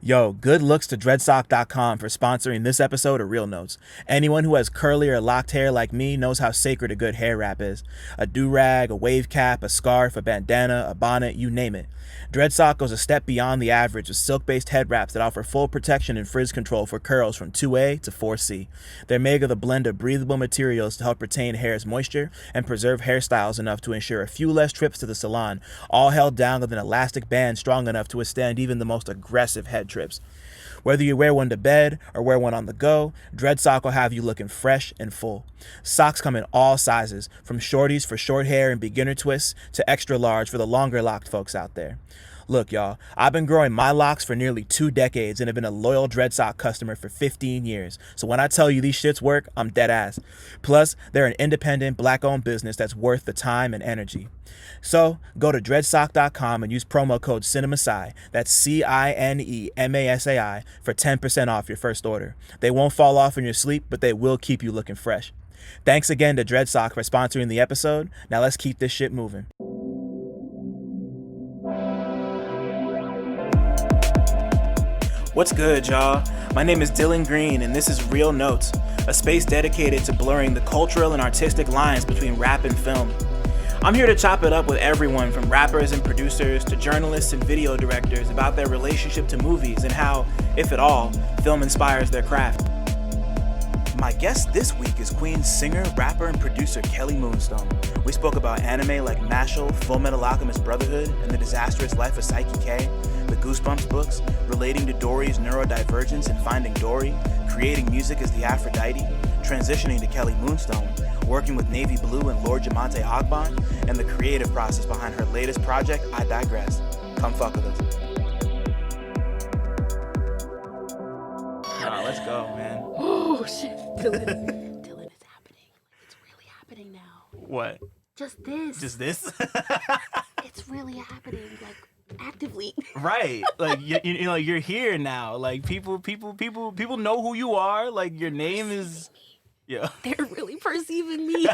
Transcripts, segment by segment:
Yo, good looks to dreadsock.com for sponsoring this episode of Real Notes. Anyone who has curly or locked hair like me knows how sacred a good hair wrap is. A do-rag, a wave cap, a scarf, a bandana, a bonnet, you name it. Dreadsock goes a step beyond the average with silk-based head wraps that offer full protection and frizz control for curls from 2A to 4C. They're made of a blend of breathable materials to help retain hair's moisture and preserve hairstyles enough to ensure a few less trips to the salon, all held down with an elastic band strong enough to withstand even the most aggressive head trips. Whether you wear one to bed or wear one on the go, Dreadsock will have you looking fresh and full. Socks come in all sizes, from shorties for short hair and beginner twists to extra large for the longer locked folks out there. Look, y'all, I've been growing my locks for nearly 2 decades and have been a loyal Dreadsock customer for 15 years. So when I tell you these shits work, I'm dead ass. Plus, they're an independent, black-owned business that's worth the time and energy. So go to dreadsock.com and use promo code CineMasai, that's CineMasai, for 10% off your first order. They won't fall off in your sleep, but they will keep you looking fresh. Thanks again to Dreadsock for sponsoring the episode. Now let's keep this shit moving. What's good, y'all? My name is Dylan Green, and this is Real Notes, a space dedicated to blurring the cultural and artistic lines between rap and film. I'm here to chop it up with everyone from rappers and producers to journalists and video directors about their relationship to movies and how, if at all, film inspires their craft. My guest this week is Queen's singer, rapper, and producer Kelly Moonstone. We spoke about anime like Mashle, Fullmetal Alchemist Brotherhood, and the Disastrous life of Saiki K, the Goosebumps books, relating to Dory's neurodivergence and Finding Dory, creating music as the Aphrodite, transitioning to Kelly Moonstone, working with Navy Blue and Lord Jah-Monte Ogbon, and the creative process behind her latest project, I Digress. Come fuck with us. Let's go, man. Oh, shit. Dylan, it's happening. It's really happening now. What? Just this. Just this? It's really happening, like, actively. Right. Like, you know, you're here now. Like, people know who you are. Like, your name is... Yeah. They're really perceiving me. This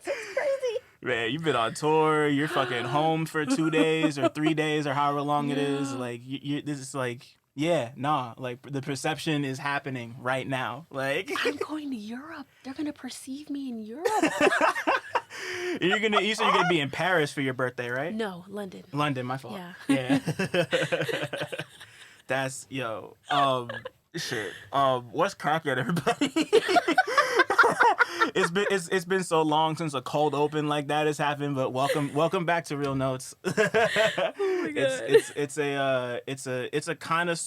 is crazy. Man, you've been on tour. You're fucking home for 2 days or 3 days or however long it is. Like, this is like... Yeah, nah, like the perception is happening right now. Like I'm going to Europe. They're gonna perceive me in Europe. you said you're gonna be in Paris for your birthday, right? No, London. London, my fault. Yeah. That's shit. What's cracking, everybody? It's been so long since a cold open like that has happened, but welcome back to Real Notes. Oh my God. It's a kind of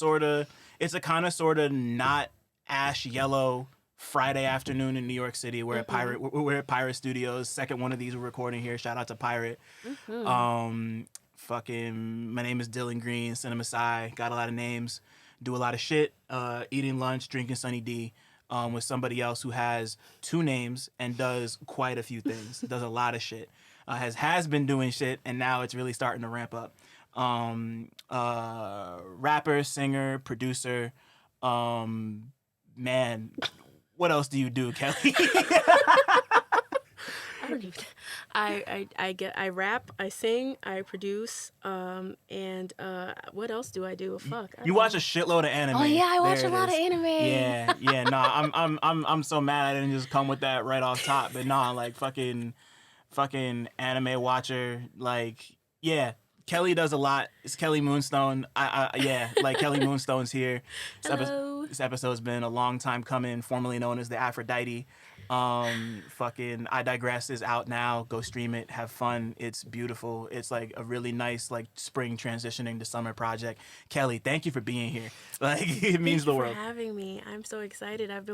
sorta not ash yellow Friday afternoon in New York City. We're at Pirate Studios. Second one of these we're recording here. Shout out to Pirate. Mm-hmm. My name is Dylan Green, CineMasai. Got a lot of names. Do a lot of shit. Eating lunch, drinking Sunny D. With somebody else who has 2 names and does quite a few things. Does a lot of shit. Has been doing shit, and now it's really starting to ramp up. Rapper, singer, producer. Man, what else do you do, Kelly? I don't even. I rap, I sing, I produce, and what else do I do? Fuck. You watch a shitload of anime. Oh yeah, I watch a lot of anime. Yeah. Nah, I'm so mad I didn't just come with that right off top. But nah, like fucking anime watcher. Like yeah, Kelly does a lot. It's Kelly Moonstone. Like Kelly Moonstone's here. This episode's been a long time coming. Formerly known as the Aphrodite. I Digress is out now. Go stream it. Have fun. It's beautiful. It's like a really nice like spring transitioning to summer project. Kelly, thank you for being here. Like it means the world. Thank you for having me. I'm so excited. I've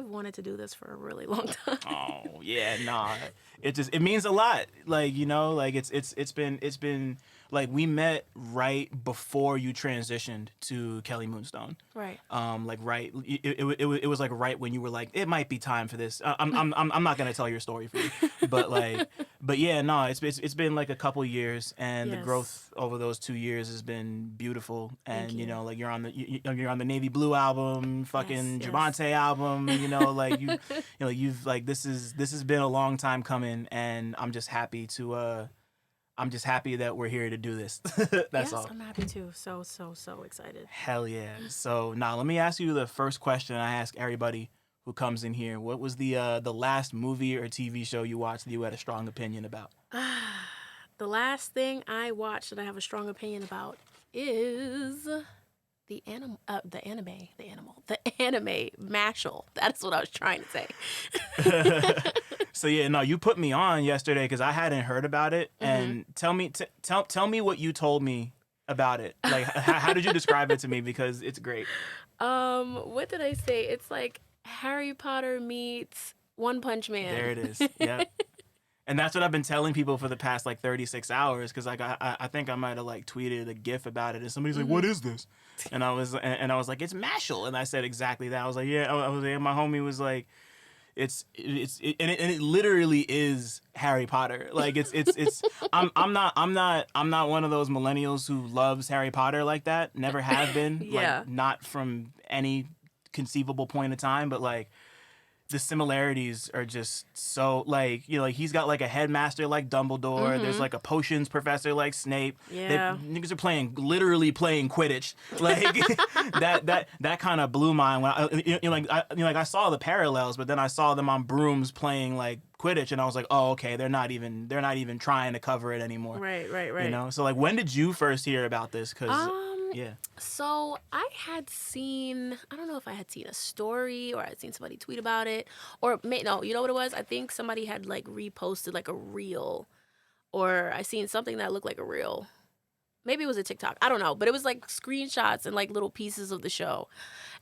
wanted to do this for a really long time. Oh yeah, nah. It means a lot. Like you know, like it's been like we met right before you transitioned to Kelly Moonstone. Right. Like right. It was like right when you were like it might be time for this. I'm not gonna tell your story for you, but yeah, no, it's been like a couple years, and the growth over those 2 years has been beautiful. And you know, like you're on the Navy Blue album, fucking Jah-Monte album. You know, like you've like this has been a long time coming, and I'm just happy to I'm just happy that we're here to do this. That's Yes, all. I'm happy too. So excited. Hell yeah. So now let me ask you the first question I ask everybody who comes in here. What was the last movie or TV show you watched that you had a strong opinion about? The last thing I watched that I have a strong opinion about is the anime Mashle. That's what I was trying to say. So yeah, no, you put me on yesterday because I hadn't heard about it. And tell me what you told me about it. Like, how did you describe it to me? Because it's great. What did I say? It's like Harry Potter meets One Punch Man. There it is. Yep. And that's what I've been telling people for the past like 36 hours because like I think I might have like tweeted a GIF about it and somebody's like, "What is this?" And I was like, "It's Mashle," and I said exactly that. I was like, "Yeah." I was like, my homie was like, and it literally is Harry Potter. Like it's I'm not one of those millennials who loves Harry Potter like that. Never have been. Yeah. Like not from any conceivable point of time, but like the similarities are just so like like he's got like a headmaster like Dumbledore. There's like a potions professor like Snape. Yeah. Niggas are literally playing Quidditch. Like that kind of blew my when I saw the parallels, but then I saw them on brooms playing like Quidditch, and I was like, oh okay, they're not even trying to cover it anymore. Right. So like, when did you first hear about this? Because yeah. So I had seen, I don't know if I had seen a story or I had seen somebody tweet about it, or no, you know what it was? I think somebody had like reposted like a reel, or I seen something that looked like a reel. Maybe it was a TikTok. I don't know, but it was like screenshots and like little pieces of the show.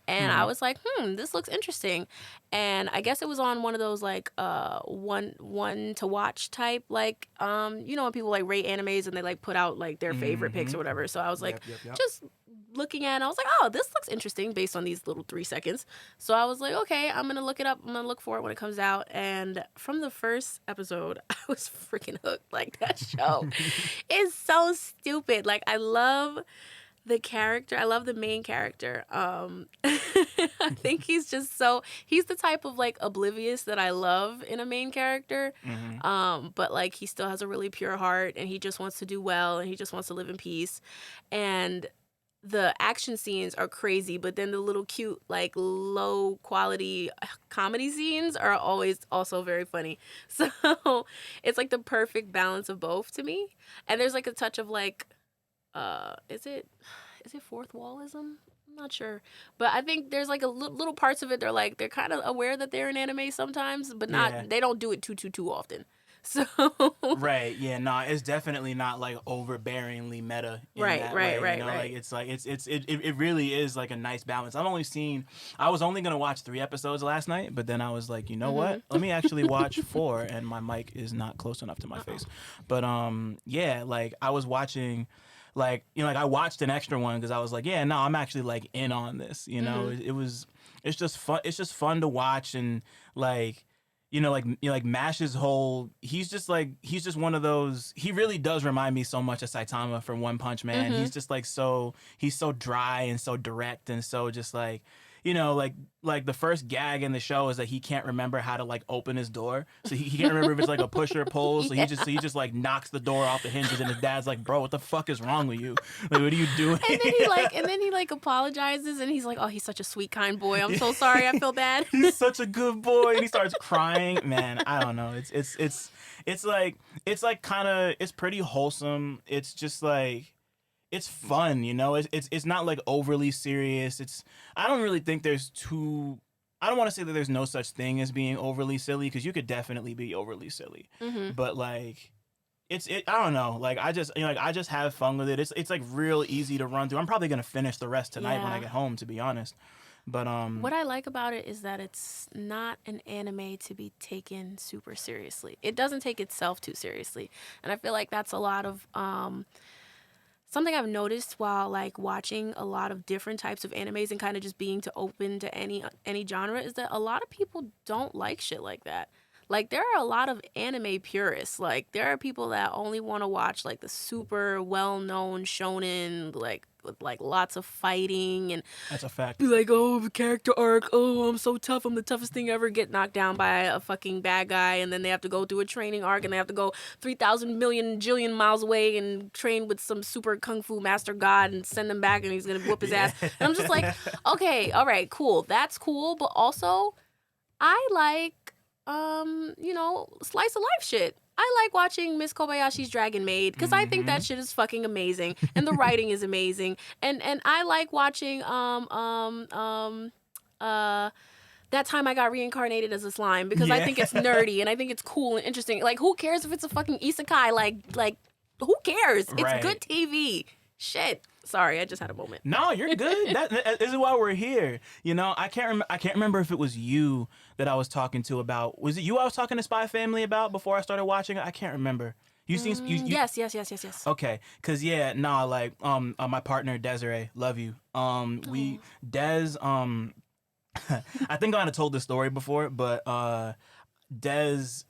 And I was like, this looks interesting. And I guess it was on one of those like one to watch type, like when people like rate animes and they like put out like their favorite picks or whatever. So I was like, Yep. just looking at it, I was like, oh, this looks interesting based on these little 3 seconds. So I was like, okay, I'm gonna look it up. I'm gonna look for it when it comes out. And from the first episode, I was freaking hooked. Like, that show is so stupid. Like, I love the character. I love the main character. I think he's the type of like oblivious that I love in a main character. But like, he still has a really pure heart and he just wants to do well and he just wants to live in peace. And the action scenes are crazy, but then the little cute, like low quality comedy scenes are always also very funny. So it's like the perfect balance of both to me. And there's like a touch of like, is it fourth wallism? I'm not sure, but I think there's like little parts of it. They're kind of aware that they're in anime sometimes, but not. They don't do it too often. So right, yeah, no, it's definitely not like overbearingly meta. Right. Like it really is like a nice balance. I was only gonna watch 3 episodes last night, but then I was like, you know what? Let me actually watch 4, and my mic is not close enough to my face. But yeah, like I was watching. Like, like I watched an extra one because I was like, yeah, no, I'm actually like in on this. It's just fun. It's just fun to watch and like, like Mash's whole. He's just one of those. He really does remind me so much of Saitama from One Punch Man. He's just like he's so dry and so direct and so just like. Like the first gag in the show is that he can't remember how to like open his door, so he can't remember if it's like a push or pull. So he just like knocks the door off the hinges, and his dad's like, "Bro, what the fuck is wrong with you? Like, what are you doing?" And then he apologizes, and he's like, "Oh, he's such a sweet, kind boy. I'm so sorry. I feel bad." He's such a good boy, and he starts crying. Man, I don't know. It's pretty wholesome. It's just like. It's fun, It's not like overly serious. I don't really think I don't want to say that there's no such thing as being overly silly because you could definitely be overly silly. But like, I don't know. Like I just have fun with it. It's like real easy to run through. I'm probably gonna finish the rest tonight when I get home, to be honest. But what I like about it is that it's not an anime to be taken super seriously. It doesn't take itself too seriously, and I feel like that's a lot of something I've noticed while like watching a lot of different types of animes and kind of just being open to any genre is that a lot of people don't like shit like that. Like, there are a lot of anime purists. Like, there are people that only want to watch like the super well-known shonen, like with like lots of fighting and That's a fact. be like, oh, the character arc, oh, I'm so tough, I'm the toughest thing ever, get knocked down by a fucking bad guy, and then they have to go through a training arc, and they have to go 3,000 million jillion miles away and train with some super kung fu master god and send him back, and he's gonna whoop his ass. And I'm just like, okay, all right, cool, that's cool, but also I like slice of life shit. I like watching Miss Kobayashi's Dragon Maid because I think that shit is fucking amazing, and the writing is amazing, and I like watching that time I got reincarnated as a slime because I think it's nerdy and I think it's cool and interesting. Like, who cares if it's a fucking isekai? Like who cares? It's Right. good TV. Shit. Sorry, I just had a moment. No, you're good. That is why we're here. You know, I can't remember if it was you that I was talking to about. Was it you I was talking to Spy Family about before I started watching it? I can't remember. You seen? Yes. Okay, cause my partner Desiree, love you. We Des I think I might have told this story before, but Des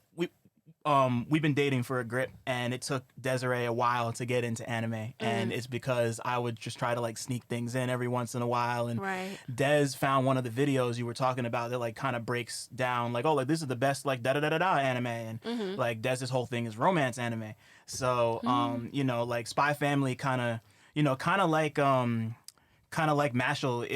we've been dating for a grip, and it took Desiree a while to get into anime, and it's because I would just try to like sneak things in every once in a while, and Right. Des found one of the videos you were talking about that like kind of breaks down like, oh, like this is the best like da da da da da anime, and like Des's whole thing is romance anime, so like Spy Family kind of like Mashle,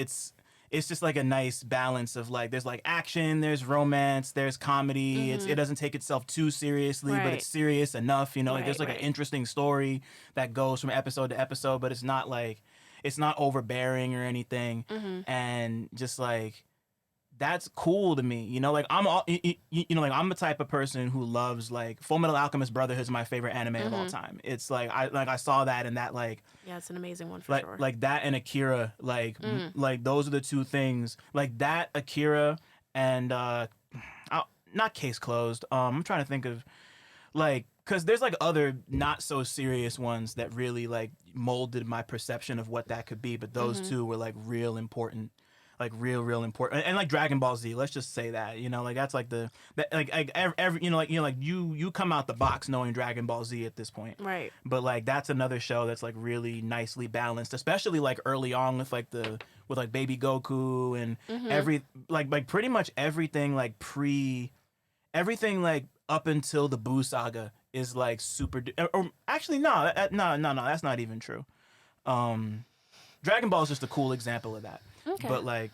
it's just like a nice balance of like there's like action, there's romance, there's comedy. It doesn't take itself too seriously, but Right. it's serious enough. Like there's like Right. an interesting story that goes from episode to episode, but it's not overbearing or anything. And just like that's cool to me. Like I'm I'm the type of person who loves like Fullmetal Alchemist Brotherhood is my favorite anime of all time. It's like I saw that and that like. Yeah, it's an amazing one for sure. Like that and Akira, like those are the two things. Like that, Akira, and not Case Closed. I'm trying to think of like because there's like other not so serious ones that really like molded my perception of what that could be. But those two were like real important. Like real important, and like Dragon Ball Z. Let's just say that, like that's like every you come out the box knowing Dragon Ball Z at this point, Right. But like that's another show that's like really nicely balanced, especially like early on with like Baby Goku and every like pretty much everything like everything like up until the Buu saga is like super. Or actually no, that's not even true. Dragon Ball is just a cool example of that. Okay.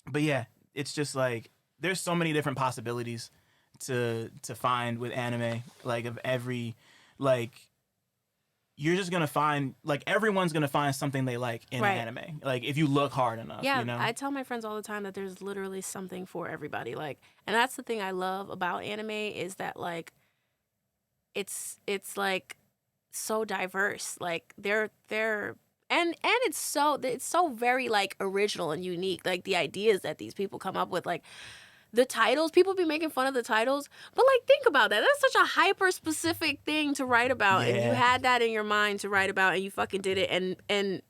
But yeah, it's just like there's so many different possibilities to find with anime. Like of every like you're just gonna find like everyone's gonna find something they like in Right. anime. Like if you look hard enough. Yeah, I tell my friends all the time that there's literally something for everybody. Like, and that's the thing I love about anime is that like it's like so diverse. Like they're and it's so very like original and unique. Like the ideas that these people come up with, like the titles, people be making fun of the titles, but like think about that. That's such a hyper specific thing to write about, and you Yeah. had that in your mind to write about, and you fucking did it. And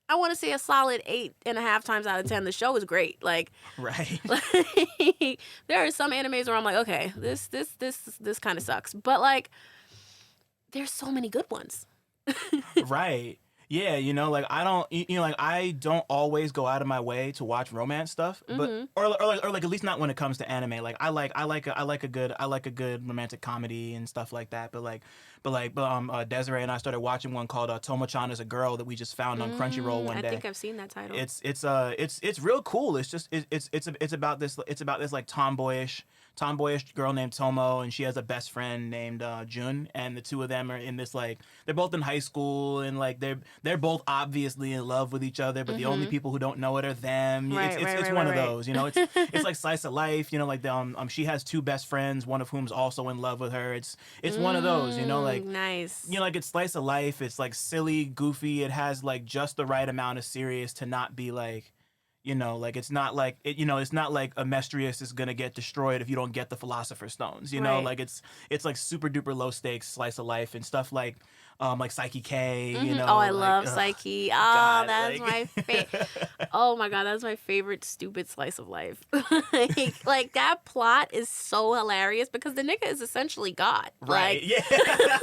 I want to say a solid 8.5 times out of 10, the show is great. Like, Right. there are some animes where I'm like, okay, this kind of sucks, but like, there's so many good ones. Right. Yeah, like I don't, like I don't always go out of my way to watch romance stuff, but or like at least not when it comes to anime. Like I like a good romantic comedy and stuff like that. But Desiree and I started watching one called Tomo-chan is a Girl that we just found on Crunchyroll one day. I think I've seen that title. It's real cool. It's just it's about this like tomboyish girl named Tomo, and she has a best friend named Jun, and the two of them are in this like they're both in high school, and like they're both obviously in love with each other, but the only people who don't know it are them. It's one of those, it's like slice of life, like she has two best friends, one of whom's also in love with her. It's one of those, like nice. Like it's slice of life. It's like silly, goofy. It has like just the right amount of serious to not be like. Like it's not like it's not like Amestrius is gonna get destroyed if you don't get the Philosopher's Stones. Right. Like it's like super duper low stakes slice of life and stuff like like Saiki K, you know. Oh, I like, love ugh, Saiki. Oh, God, that's like- my favorite. Oh my god, that's my favorite stupid slice of life. like that plot is so hilarious because the nigga is essentially God. Right. Like, Yeah.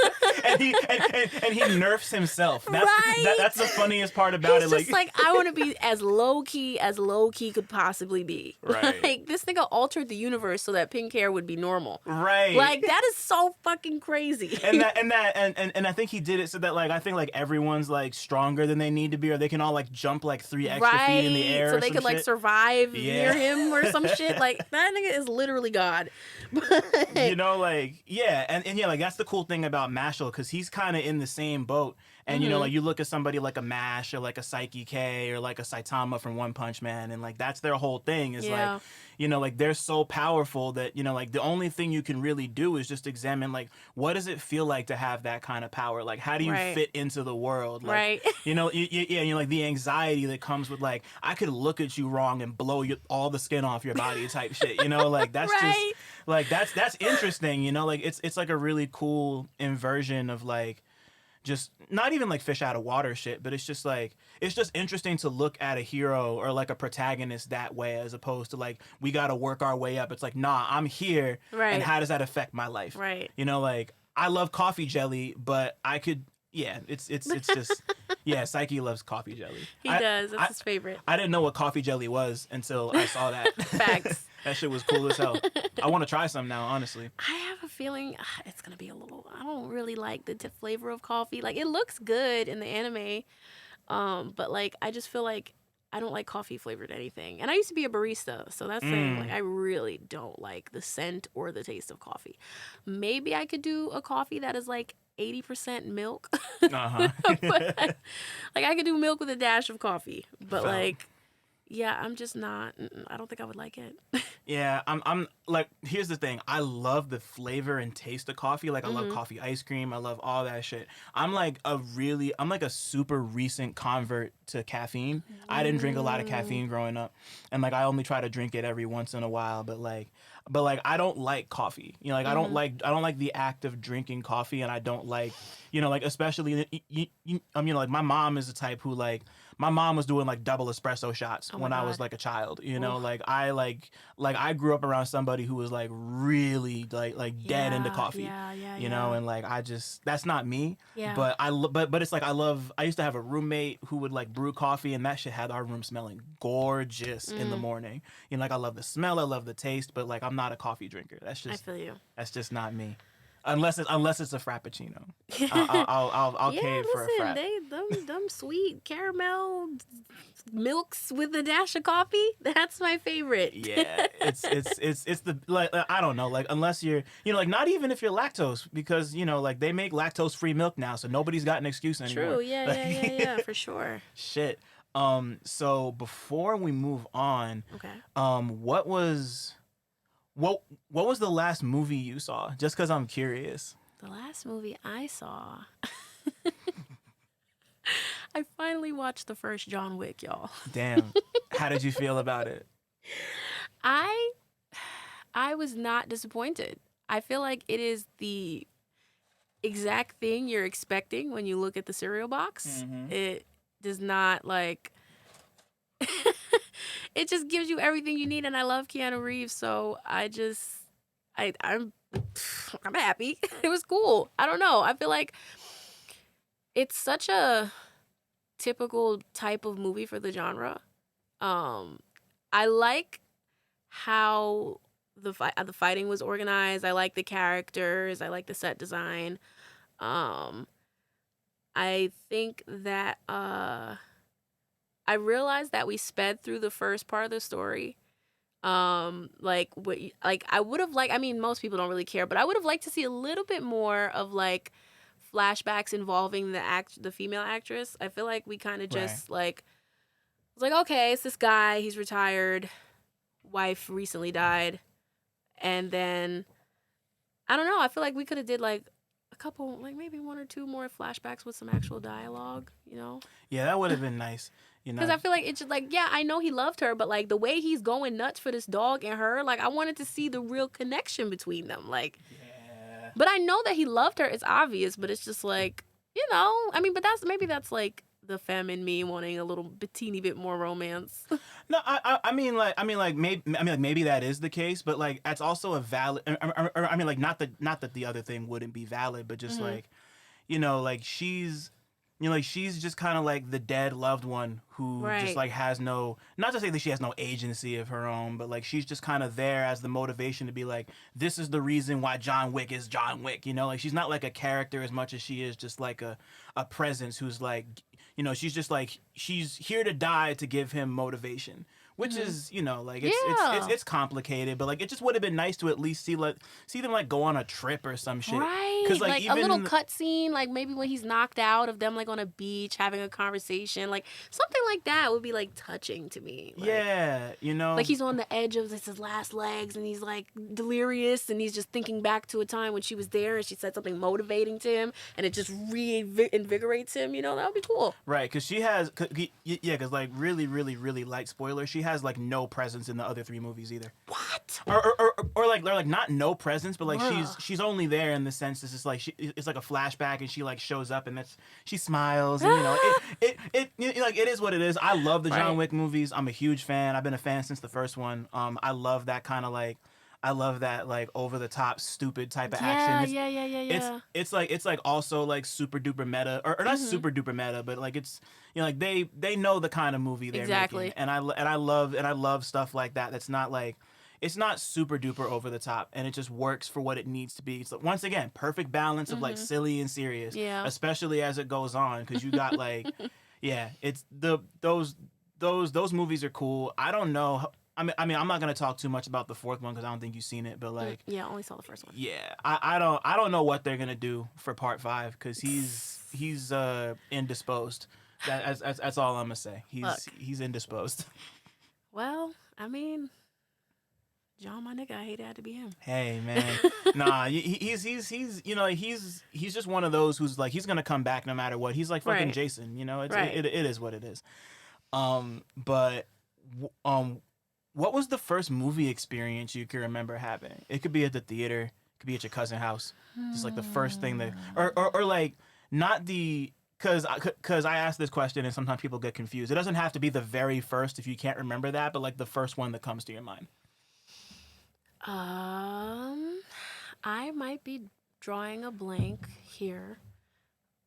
and he nerfs himself. Right? That's the funniest part about he's it. just like, I want to be as low key could possibly be. Right. Like this nigga altered the universe so that pink hair would be normal. Right. Like that is so fucking crazy. and I think he did it so that like I think like everyone's like stronger than they need to be, or they can all like jump like 3 extra feet in the air, so or they some could like shit. survive Yeah. near him or some shit. Like that nigga is literally God. You know, like, yeah, and yeah, like that's the cool thing about Mashle, because he's kind of in the same boat. And you know, like you look at somebody like a Mash or like a Saiki K or like a Saitama from One Punch Man, and like that's their whole thing is like, you know, like they're so powerful that, you know, like the only thing you can really do is just examine like what does it feel like to have that kind of power? Like how do you fit into the world? Like, you know, yeah, you know, like the anxiety that comes with like I could look at you wrong and blow all the skin off your body type shit. You know, like that's just like that's interesting. You know, like it's like a really cool inversion of like. Just not even like fish out of water shit, but it's just interesting to look at a hero or like a protagonist that way, as opposed to like we gotta work our way up. It's like, nah, I'm here, and how does that affect my life? Right. You know, like I love coffee jelly, but I could, yeah, it's just, yeah, Saiki loves coffee jelly. He does. That's his favorite. I didn't know what coffee jelly was until I saw that. Facts. That shit was cool as hell. I want to try some now, honestly. I have a feeling it's going to be a little... I don't really like the flavor of coffee. Like, it looks good in the anime, but, like, I just feel like I don't like coffee flavored anything. And I used to be a barista, so that's saying, like, I really don't like the scent or the taste of coffee. Maybe I could do a coffee that is, like, 80% milk. Uh-huh. But, like, I could do milk with a dash of coffee. But, like... Yeah, I'm just not. I don't think I would like it. Yeah, I'm like, here's the thing. I love the flavor and taste of coffee. Like, I love coffee ice cream. I love all that shit. I'm like a super recent convert to caffeine. I didn't drink a lot of caffeine growing up. And like, I only try to drink it every once in a while. But like, I don't like coffee. You know, like, I don't like the act of drinking coffee. And I don't like, you know, like, especially, I mean, like, my mom is the type who like, my mom was doing like double espresso shots when I was like a child, you know, like I grew up around somebody who was like really like dead into coffee, you know, and like that's not me. Yeah. But it's like I used to have a roommate who would like brew coffee, and that shit had our room smelling gorgeous in the morning. You know, like I love the smell, I love the taste, but like I'm not a coffee drinker. That's just, I feel you. That's just not me. Unless it's a frappuccino, I'll cave for a frap. Them sweet caramel milks with a dash of coffee. That's my favorite. Yeah, it's the, like, I don't know, like, unless you're, you know, like, not even if you're lactose, because, you know, like, they make lactose free milk now, so nobody's got an excuse anymore. True. Yeah, for sure. Shit. So before we move on, what was the last movie you saw? Just because I'm curious. The last movie I saw... I finally watched the first John Wick, y'all. Damn. How did you feel about it? I was not disappointed. I feel like it is the exact thing you're expecting when you look at the cereal box. It does not, like... It just gives you everything you need, and I love Keanu Reeves, so I'm happy. It was cool. I don't know. I feel like it's such a typical type of movie for the genre. I like how the fighting was organized. I like the characters. I like the set design. I think that I realized that we sped through the first part of the story. Like I would have liked, I mean, most people don't really care, but I would have liked to see a little bit more of like flashbacks involving the female actress. I feel like we kind of just like, it's like, okay, it's this guy, he's retired, wife recently died, and then I don't know, I feel like we could have did like a couple, like maybe 1 or 2 more flashbacks with some actual dialogue, you know? Yeah, that would have been nice. Because I feel like it's just like, yeah, I know he loved her, but like the way he's going nuts for this dog and her, like I wanted to see the real connection between them. Like, but I know that he loved her. It's obvious, but it's just like, I mean, but maybe that's like the femme in me wanting a little teeny bit more romance. No, maybe that is the case, but like that's also a valid. I mean, like not that the other thing wouldn't be valid, but just like, like she's just kind of like the dead loved one who just Right. like has no, not to say that she has no agency of her own, but like she's just kind of there as the motivation to be like, this is the reason why John Wick is John Wick. Like she's not like a character as much as she is just like a presence who's like, she's just like, she's here to die to give him motivation. Which is, like Yeah. it's complicated, but like it just would have been nice to at least see them like go on a trip or some shit. Right. Because Like a even little cut scene, like maybe when he's knocked out, of them like on a beach having a conversation. Like something like that would be like touching to me. Like, yeah, like he's on the edge of his last legs and he's like delirious and he's just thinking back to a time when she was there and she said something motivating to him and it just reinvigorates him. That would be cool. Right, because she has, because like really, really, really light spoiler, she has like no presence in the other three movies either. What? Or like not no presence, but like Bruh. she's only there in the sense it's just like it's like a flashback and she like shows up and she smiles and like it is what it is. I love the John Right. Wick movies. I'm a huge fan. I've been a fan since the first one. I love that kind of like. I love that like over the top stupid type of action. Yeah. It's like also like super duper meta or not super duper meta, but like it's like they know the kind of movie they're Exactly. making, and I love stuff like that. That's not like it's not super duper over the top, and it just works for what it needs to be. It's like, once again, perfect balance of like silly and serious, Yeah. especially as it goes on, because you got like yeah, it's those movies are cool. I don't know. I mean, I'm not gonna talk too much about the fourth one because I don't think you've seen it. But like, Yeah, I only saw the first one. yeah, I don't know what they're gonna do for part 5 because he's indisposed. That's all I'm gonna say. He's indisposed. Well, I mean, John, my nigga, I hate it had to be him. Hey man, nah, he's he's just one of those who's like he's gonna come back no matter what. He's like fucking Right. Jason. Right. It is what it is. But what was the first movie experience you can remember having? It could be at the theater, it could be at your cousin's house. Just like the first thing that, or like not the, because I asked this question and sometimes people get confused. It doesn't have to be the very first if you can't remember that, but like the first one that comes to your mind. I might be drawing a blank here,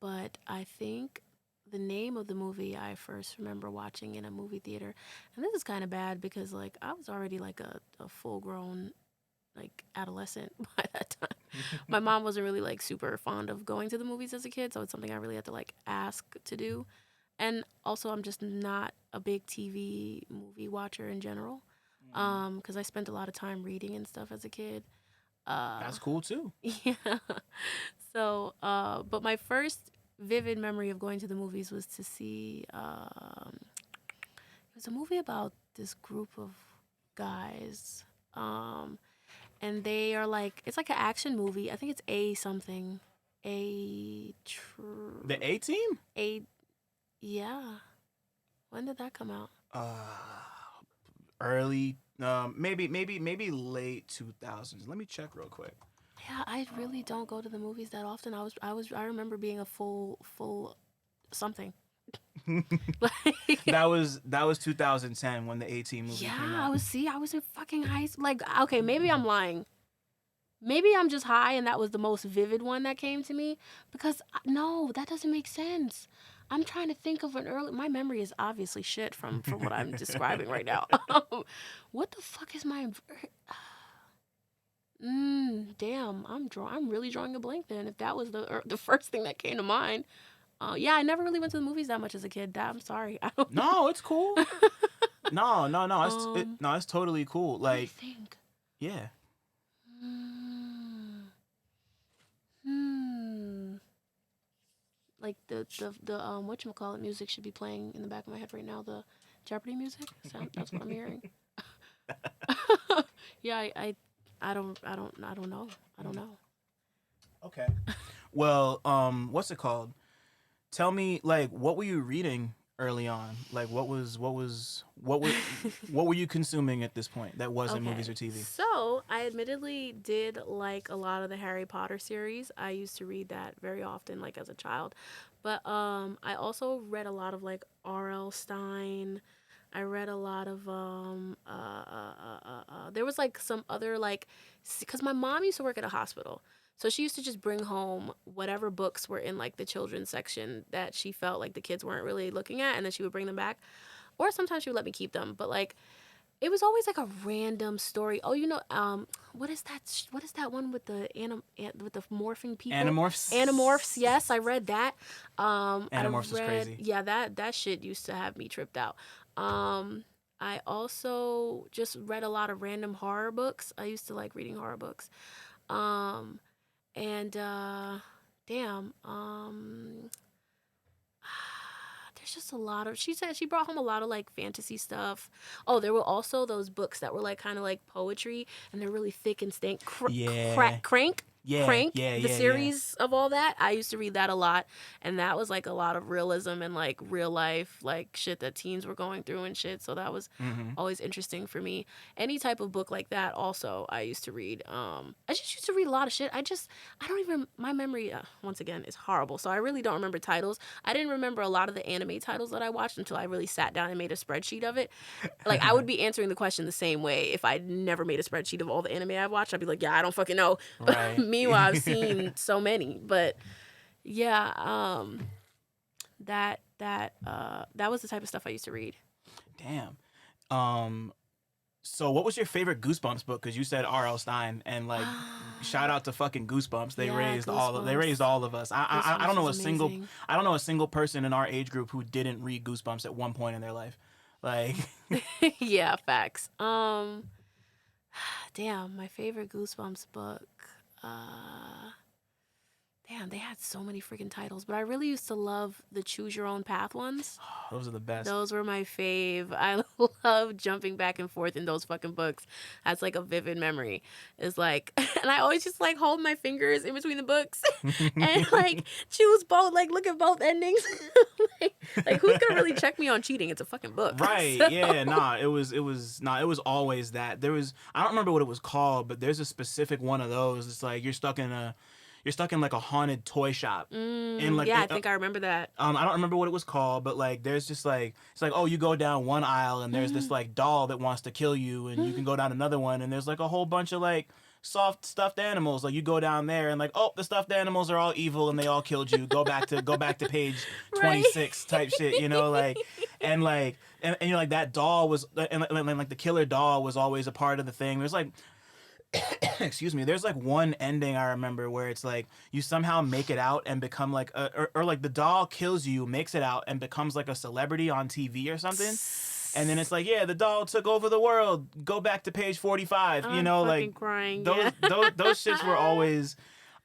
but I think the name of the movie I first remember watching in a movie theater, and this is kind of bad because like I was already like a full grown like adolescent by that time. My mom wasn't really like super fond of going to the movies as a kid, so it's something I really had to like ask to do. And also I'm just not a big TV movie watcher in general. Because I spent a lot of time reading and stuff as a kid. That's cool too. Yeah. So, but my first vivid memory of going to the movies was to see. It was a movie about this group of guys, and they are like it's like an action movie. I think it's A something, The A Team. A, yeah. When did that come out? Early, maybe late 2000s. Let me check real quick. Yeah, I really don't go to the movies that often. I remember being a full something. Like, That was 2010 when the A Team movie came yeah, out. I was in fucking high school. Like, okay, maybe I'm lying. Maybe I'm just high and that was the most vivid one that came to me because no, that doesn't make sense. I'm trying to think of an early. My memory is obviously shit from what I'm describing right now. What the fuck is my? Damn, I'm really drawing a blank. Then, if that was the first thing that came to mind. Yeah, I never really went to the movies that much as a kid. I'm sorry. I don't know. No, it's cool. No, it's totally cool. Let me Like, think. yeah. Like the whatchamacallit music should be playing in the back of my head right now. The Jeopardy music. That's what I'm hearing. Yeah, I don't know. I don't know. Okay. Well, what's it called? Tell me, like, what were you reading early on? Like, what were you consuming at this point that wasn't movies or TV? So I admittedly did like a lot of the Harry Potter series. I used to read that very often, like as a child. But I also read a lot of like R.L. Stein. I read a lot of there was like some other like, because my mom used to work at a hospital. So she used to just bring home whatever books were in like the children's section that she felt like the kids weren't really looking at, and then she would bring them back. Or sometimes she would let me keep them. But like it was always like a random story. Oh, what is that? What is that one with the with the morphing people? Animorphs. Animorphs. Yes, I read that. Animorphs is crazy. Yeah, that shit used to have me tripped out. I also just read a lot of random horror books. I used to like reading horror books. And damn. There's just a lot of. She said she brought home a lot of like fantasy stuff. Oh, there were also those books that were like kind of like poetry, and they're really thick and stank. Crank. The series of all that. I used to read that a lot, and that was like a lot of realism and like real life like shit that teens were going through and shit. So that was always interesting for me. Any type of book like that also I used to read. I just used to read a lot of shit. I don't even, my memory once again is horrible, so I really don't remember titles. I didn't remember a lot of the anime titles that I watched until I really sat down and made a spreadsheet of it. Like I would be answering the question the same way if I'd never made a spreadsheet of all the anime I've watched. I'd be like, yeah, I don't fucking know. Right. Meanwhile, I've seen so many, but yeah, that was the type of stuff I used to read. Damn. So what was your favorite Goosebumps book? Because you said R.L. Stein, and like, shout out to fucking Goosebumps. They raised all of us. I don't know a single person in our age group who didn't read Goosebumps at one point in their life. Like, yeah, facts. Damn, my favorite Goosebumps book. Damn, they had so many freaking titles, but I really used to love the Choose Your Own Path ones. Those are the best. Those were my fave. I love jumping back and forth in those fucking books. That's like a vivid memory. It's like, and I always just like hold my fingers in between the books and like choose both, like look at both endings. like who's gonna really check me on cheating? It's a fucking book. Right. So. Yeah, it was always that. I don't remember what it was called, but there's a specific one of those. It's like you're stuck in like a haunted toy shop. And like, I think I remember that. I don't remember what it was called, but like there's just like, it's like, oh, you go down one aisle and there's this like doll that wants to kill you, and you can go down another one and there's like a whole bunch of like soft stuffed animals. Like you go down there and like, oh, the stuffed animals are all evil and they all killed you. Go back to page 26 type shit, you know, like, and like, and you're like, that doll was, and like the killer doll was always a part of the thing. There's like, excuse me, there's like one ending I remember where it's like you somehow make it out and become like or like the doll kills you, makes it out and becomes like a celebrity on TV or something. And then it's like, yeah, the doll took over the world. Go back to page 45. You know, like crying. Those shits were always.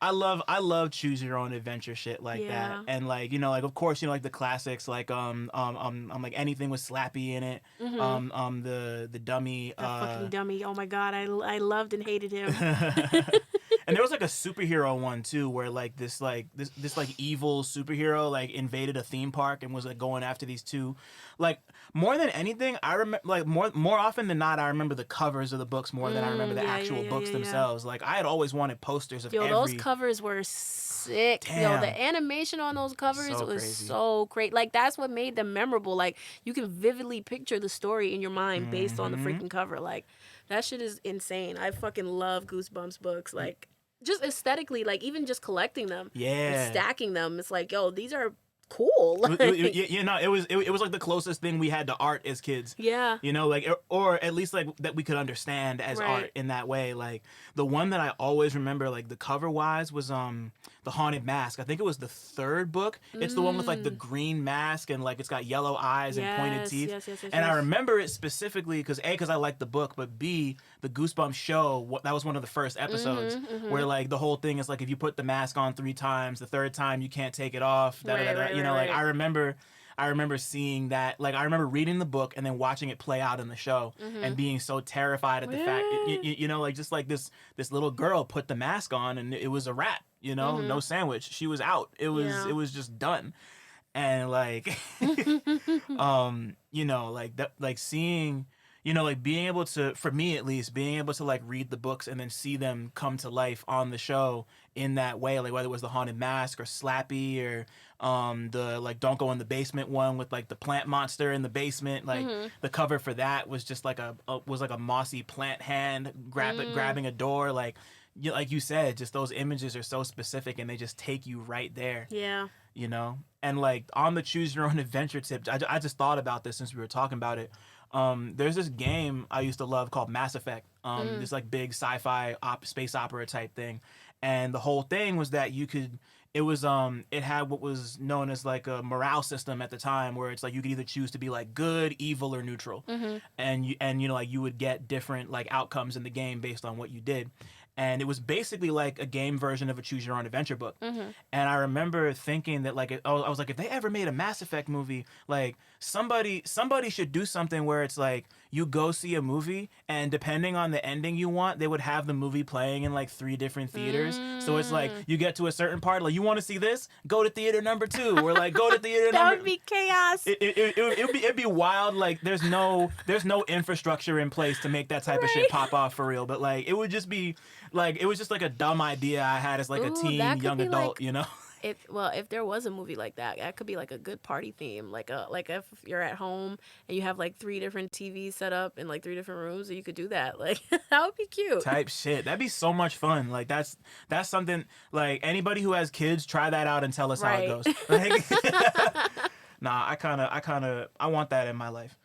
I love choose your own adventure shit like that. And like, you know, like of course, you know, like the classics like like anything with Slappy in it. The dummy. That fucking dummy. Oh my god, I loved and hated him. And there was like a superhero one too, where like this evil superhero like invaded a theme park and was like going after these two. Like more than anything, I remember like more often than not, I remember the covers of the books more than I remember the actual books themselves. Like I had always wanted posters of those covers were sick. Damn. Yo, the animation on those covers was so great. Like that's what made them memorable. Like you can vividly picture the story in your mind based on the freaking cover. Like that shit is insane. I fucking love Goosebumps books. Like just aesthetically, like even just collecting them, and stacking them, it's like, yo, these are cool. You know, it was like the closest thing we had to art as kids. Yeah. You know, like or at least like that we could understand as art in that way. Like the one that I always remember, like the cover wise, was The Haunted Mask. I think it was the third book. It's the one with like the green mask and like it's got yellow eyes and pointed teeth. Yes, and I remember it specifically because I liked the book, but B, the Goosebumps show, that was one of the first episodes where like the whole thing is like if you put the mask on 3 times, the third time you can't take it off. You know, like I remember seeing that. Like I remember reading the book and then watching it play out in the show and being so terrified at the fact, you know, like just like this little girl put the mask on and it was a wrap. You know, no sandwich. She was out. It was just done. and like you know, like that, like seeing, you know, like being able to, for me at least, being able to like read the books and then see them come to life on the show in that way, like whether it was the Haunted Mask or Slappy or the like Don't Go in the Basement one with like the plant monster in the basement, like the cover for that was just like a mossy plant hand grabbing a door, like you said, just those images are so specific and they just take you right there. Yeah. You know, and like on the choose your own adventure tip, I just thought about this since we were talking about it. There's this game I used to love called Mass Effect, this like big sci-fi space opera type thing, and the whole thing was that you could, it had what was known as like a morale system at the time, where it's like you could either choose to be like good, evil, or neutral, and you know, like you would get different like outcomes in the game based on what you did. And it was basically like a game version of a choose your own adventure book. And I remember thinking that like, I was like, if they ever made a Mass Effect movie, like somebody should do something where it's like you go see a movie and depending on the ending you want, they would have the movie playing in like 3 different theaters. So it's like you get to a certain part, like you want to see this, go to theater number 2, or like go to theater That number. would be chaos. It'd be wild. Like there's no infrastructure in place to make that type of shit pop off for real. But like it would just be like, it was just like a dumb idea I had as like a teen young adult, you know. If there was a movie like that, that could be like a good party theme. Like if you're at home and you have like 3 different TVs set up in like 3 different rooms, you could do that. Like that would be cute. Type shit. That'd be so much fun. Like that's something, like anybody who has kids, try that out and tell us how it goes. Like, nah, I want that in my life.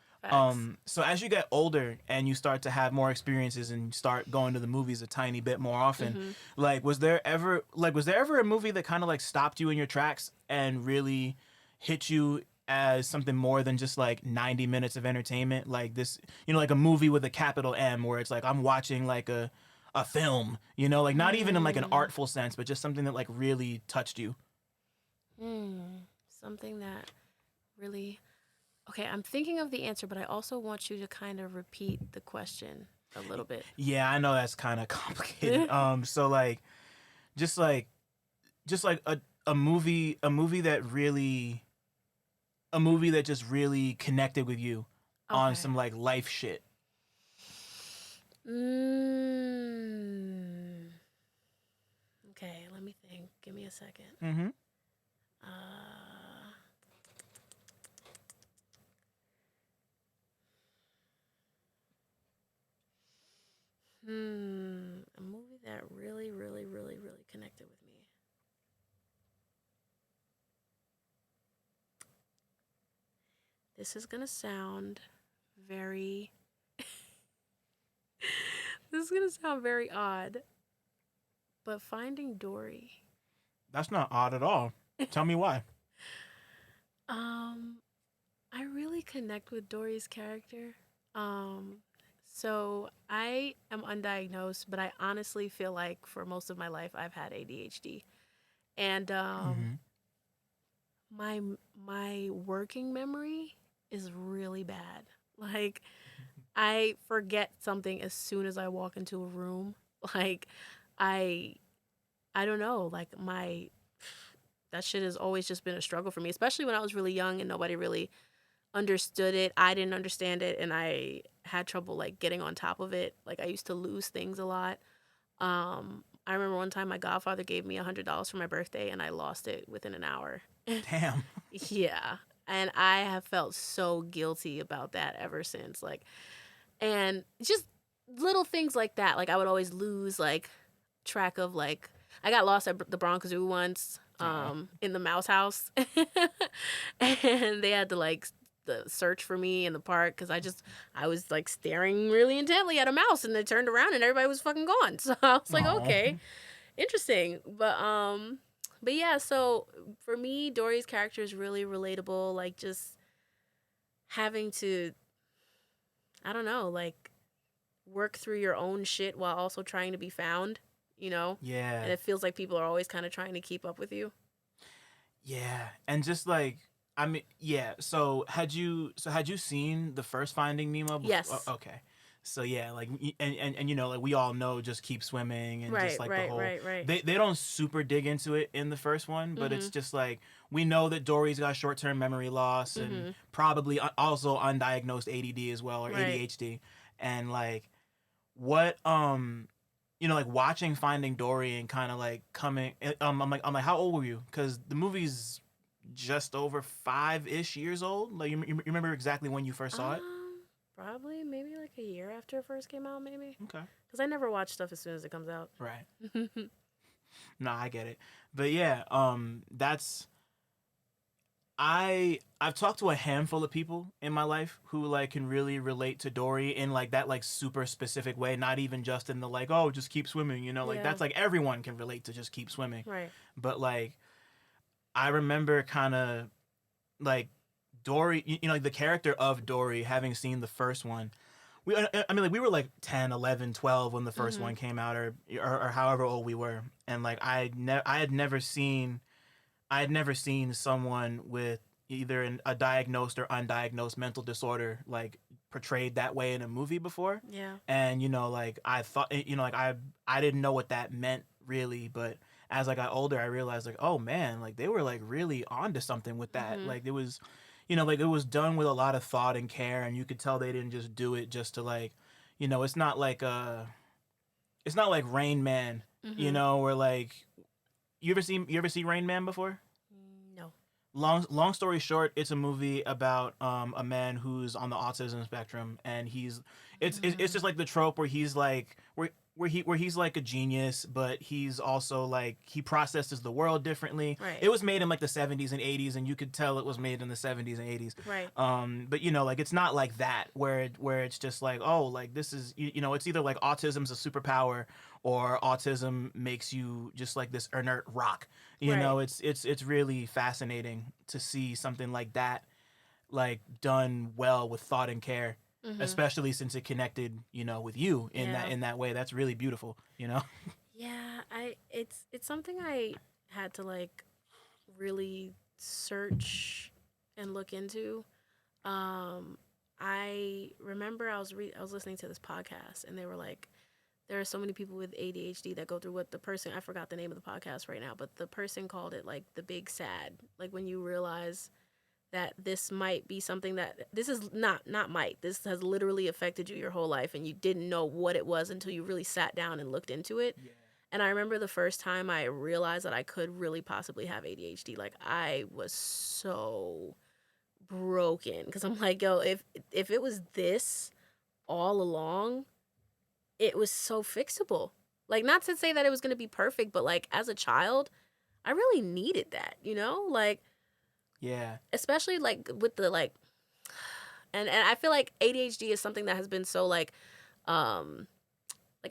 So as you get older and you start to have more experiences and you start going to the movies a tiny bit more often, like was there ever a movie that kind of like stopped you in your tracks and really hit you as something more than just like 90 minutes of entertainment, like this, you know, like a movie with a capital M, where it's like I'm watching like a film, you know, like not even in like an artful sense, but just something that like really touched you? Something that really... Okay, I'm thinking of the answer, but I also want you to kind of repeat the question a little bit. Yeah, I know that's kind of complicated. So like, just like a movie that just really connected with you on some like life shit. Okay, let me think. Give me a second. A movie that really, really, really, really connected with me. This is gonna sound very... this is gonna sound very odd, but Finding Dory. That's not odd at all. Tell me why. I really connect with Dory's character. So I am undiagnosed, but I honestly feel like for most of my life I've had ADHD, and my working memory is really bad. Like I forget something as soon as I walk into a room. Like I don't know. Like that shit has always just been a struggle for me, especially when I was really young and nobody really understood it. I didn't understand it, and I had trouble like getting on top of it. Like I used to lose things a lot. I remember one time my godfather gave me $100 for my birthday and I lost it within an hour. Damn. Yeah. And I have felt so guilty about that ever since. Like, and just little things like that. Like I would always lose like track of like, I got lost at the Bronx Zoo once, in the mouse house. And they had to like the search for me in the park because I was like staring really intently at a mouse, and they turned around and everybody was fucking gone. So I was like, okay, interesting. But yeah, so for me, Dory's character is really relatable. Like just having to, I don't know, like work through your own shit while also trying to be found, you know? Yeah. And it feels like people are always kind of trying to keep up with you. Yeah. And just like, I mean, yeah. So had you seen the first Finding Nemo before? Yes. Okay. So yeah, like and you know, like we all know just keep swimming and just Right, like the right, whole right, right. they don't super dig into it in the first one, but it's just like we know that Dory's got short-term memory loss and probably also undiagnosed ADD as well, or Right. ADHD. And like what you know, like watching Finding Dory and kind of like coming I'm like how old were you? Cuz the movie's just over 5-ish years old. Like you remember exactly when you first saw it? Probably maybe like a year after it first came out, maybe. Okay. Because I never watch stuff as soon as it comes out. Right. Nah, I get it. But yeah, that's I've talked to a handful of people in my life who like can really relate to Dory in like that like super specific way, not even just in the like, oh, just keep swimming, you know, like Yeah. that's like everyone can relate to just keep swimming. Right. But like I remember kind of like Dory, you know, like the character of Dory, having seen the first one. I mean, like we were like 10, 11, 12 when the first one came out, or however old we were, and like I had never seen someone with either a diagnosed or undiagnosed mental disorder like portrayed that way in a movie before. Yeah. And you know, like I thought, you know, like I didn't know what that meant really, but as I got older, I realized like, oh man, like they were like really onto something with that. Like it was, you know, like it was done with a lot of thought and care, and you could tell they didn't just do it just to like, you know, it's not like Rain Man, you know, where like you ever see Rain Man before? No. Long story short, it's a movie about a man who's on the autism spectrum, and it's just like the trope where he's like where he's like a genius, but he's also like he processes the world differently. Right. It was made in like the 70s and 80s, and you could tell it was made in the 70s and 80s. Right. But you know, like it's not like that where it's just like, oh, like this is you know, it's either like autism's a superpower or autism makes you just like this inert rock. You know, it's really fascinating to see something like that like done well with thought and care. Especially since it connected, you know, with you in that way. That's really beautiful, you know. Yeah, it's something I had to like really search and look into. I remember I was listening to this podcast, and they were like, there are so many people with ADHD that go through what the person, I forgot the name of the podcast right now, but the person called it like the big sad. Like when you realize that this might be something that this is not might. This has literally affected you your whole life, and you didn't know what it was until you really sat down and looked into it. Yeah. And I remember the first time I realized that I could really possibly have ADHD. Like I was so broken because I'm like, yo, if it was this all along, it was so fixable. Like, not to say that it was going to be perfect, but like as a child, I really needed that, you know? Like, yeah. Especially like with the like, and I feel like ADHD is something that has been so like I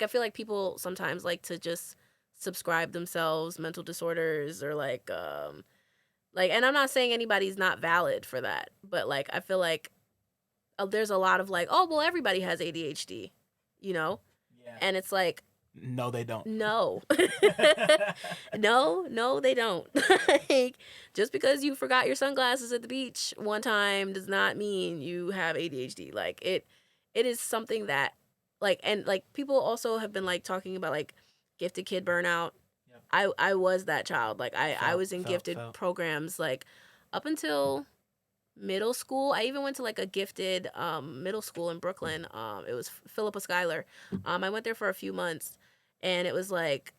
feel like people sometimes like to just subscribe themselves mental disorders or like, and I'm not saying anybody's not valid for that, but like, I feel like there's a lot of like, oh, well, everybody has ADHD, you know? Yeah. And it's like, no, they don't. No. no, they don't. Like, just because you forgot your sunglasses at the beach one time does not mean you have ADHD. Like it is something that like, and like people also have been like talking about like gifted kid burnout. Yep. I was that child. Like I was in gifted programs like up until middle school. I even went to like a gifted middle school in Brooklyn. It was Philippa Schuyler. I went there for a few months, and it was like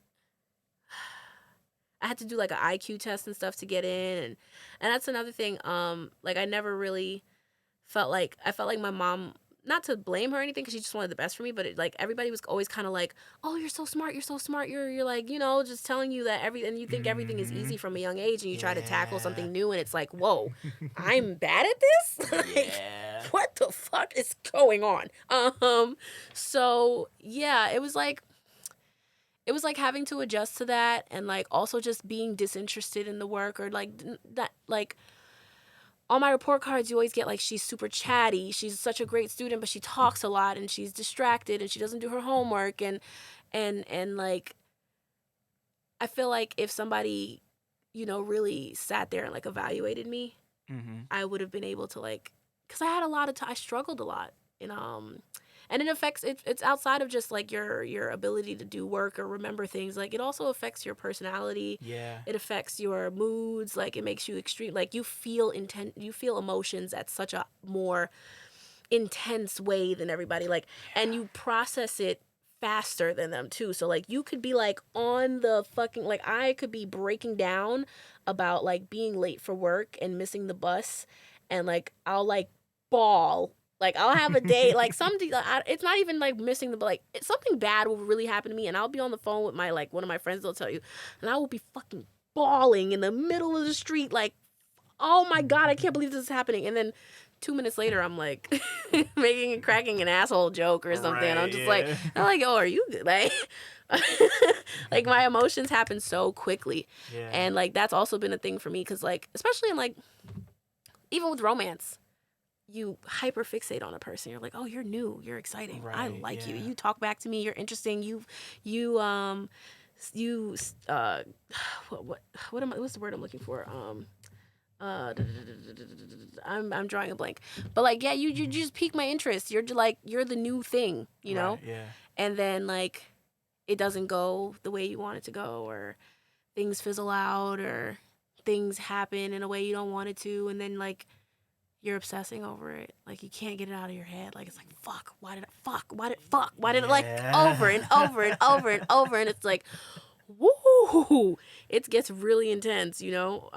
I had to do like an IQ test and stuff to get in, and that's another thing. Like I never really felt like my mom. Not to blame her or anything, because she just wanted the best for me, but it, like everybody was always kind of like, "Oh, you're so smart, you're like, you know, just telling you that and you think everything is easy from a young age, and you try to tackle something new, and it's like, whoa, I'm bad at this. Like, what the fuck is going on? So yeah, it was like having to adjust to that, and like also just being disinterested in the work, or like that, like. On my report cards, you always get like, she's super chatty. She's such a great student, but she talks a lot and she's distracted and she doesn't do her homework. And like, I feel like if somebody, you know, really sat there and like evaluated me, I would have been able to like, cause I had a lot of I struggled a lot. And And it affects it's outside of just like your ability to do work or remember things. Like it also affects your personality. Yeah. It affects your moods. Like it makes you extreme. Like you feel emotions at such a more intense way than everybody. Like and you process it faster than them too. So like you could be like on the fucking like I could be breaking down about like being late for work and missing the bus, and like I'll like bawl. Like I'll have a day like it's not even like missing the like something bad will really happen to me, and I'll be on the phone with my like one of my friends. They'll tell you, and I will be fucking bawling in the middle of the street like, oh my god, I can't believe this is happening. And then 2 minutes later, I'm like cracking an asshole joke or something. Right, I'm just like, oh, are you good? Like, like my emotions happen so quickly, and like that's also been a thing for me because like especially in like even with romance, you hyper fixate on a person. You're like, oh, you're new, you're exciting, I like you. You talk back to me, you're interesting. What's the word I'm looking for? I'm drawing a blank, but like yeah, you just pique my interest. You're like you're the new thing, you know. And then like it doesn't go the way you want it to go, or things fizzle out, or things happen in a way you don't want it to, and then like you're obsessing over it. Like you can't get it out of your head. Like it's like fuck, why did it like over and over and over and over, and it's like woo, it gets really intense, you know.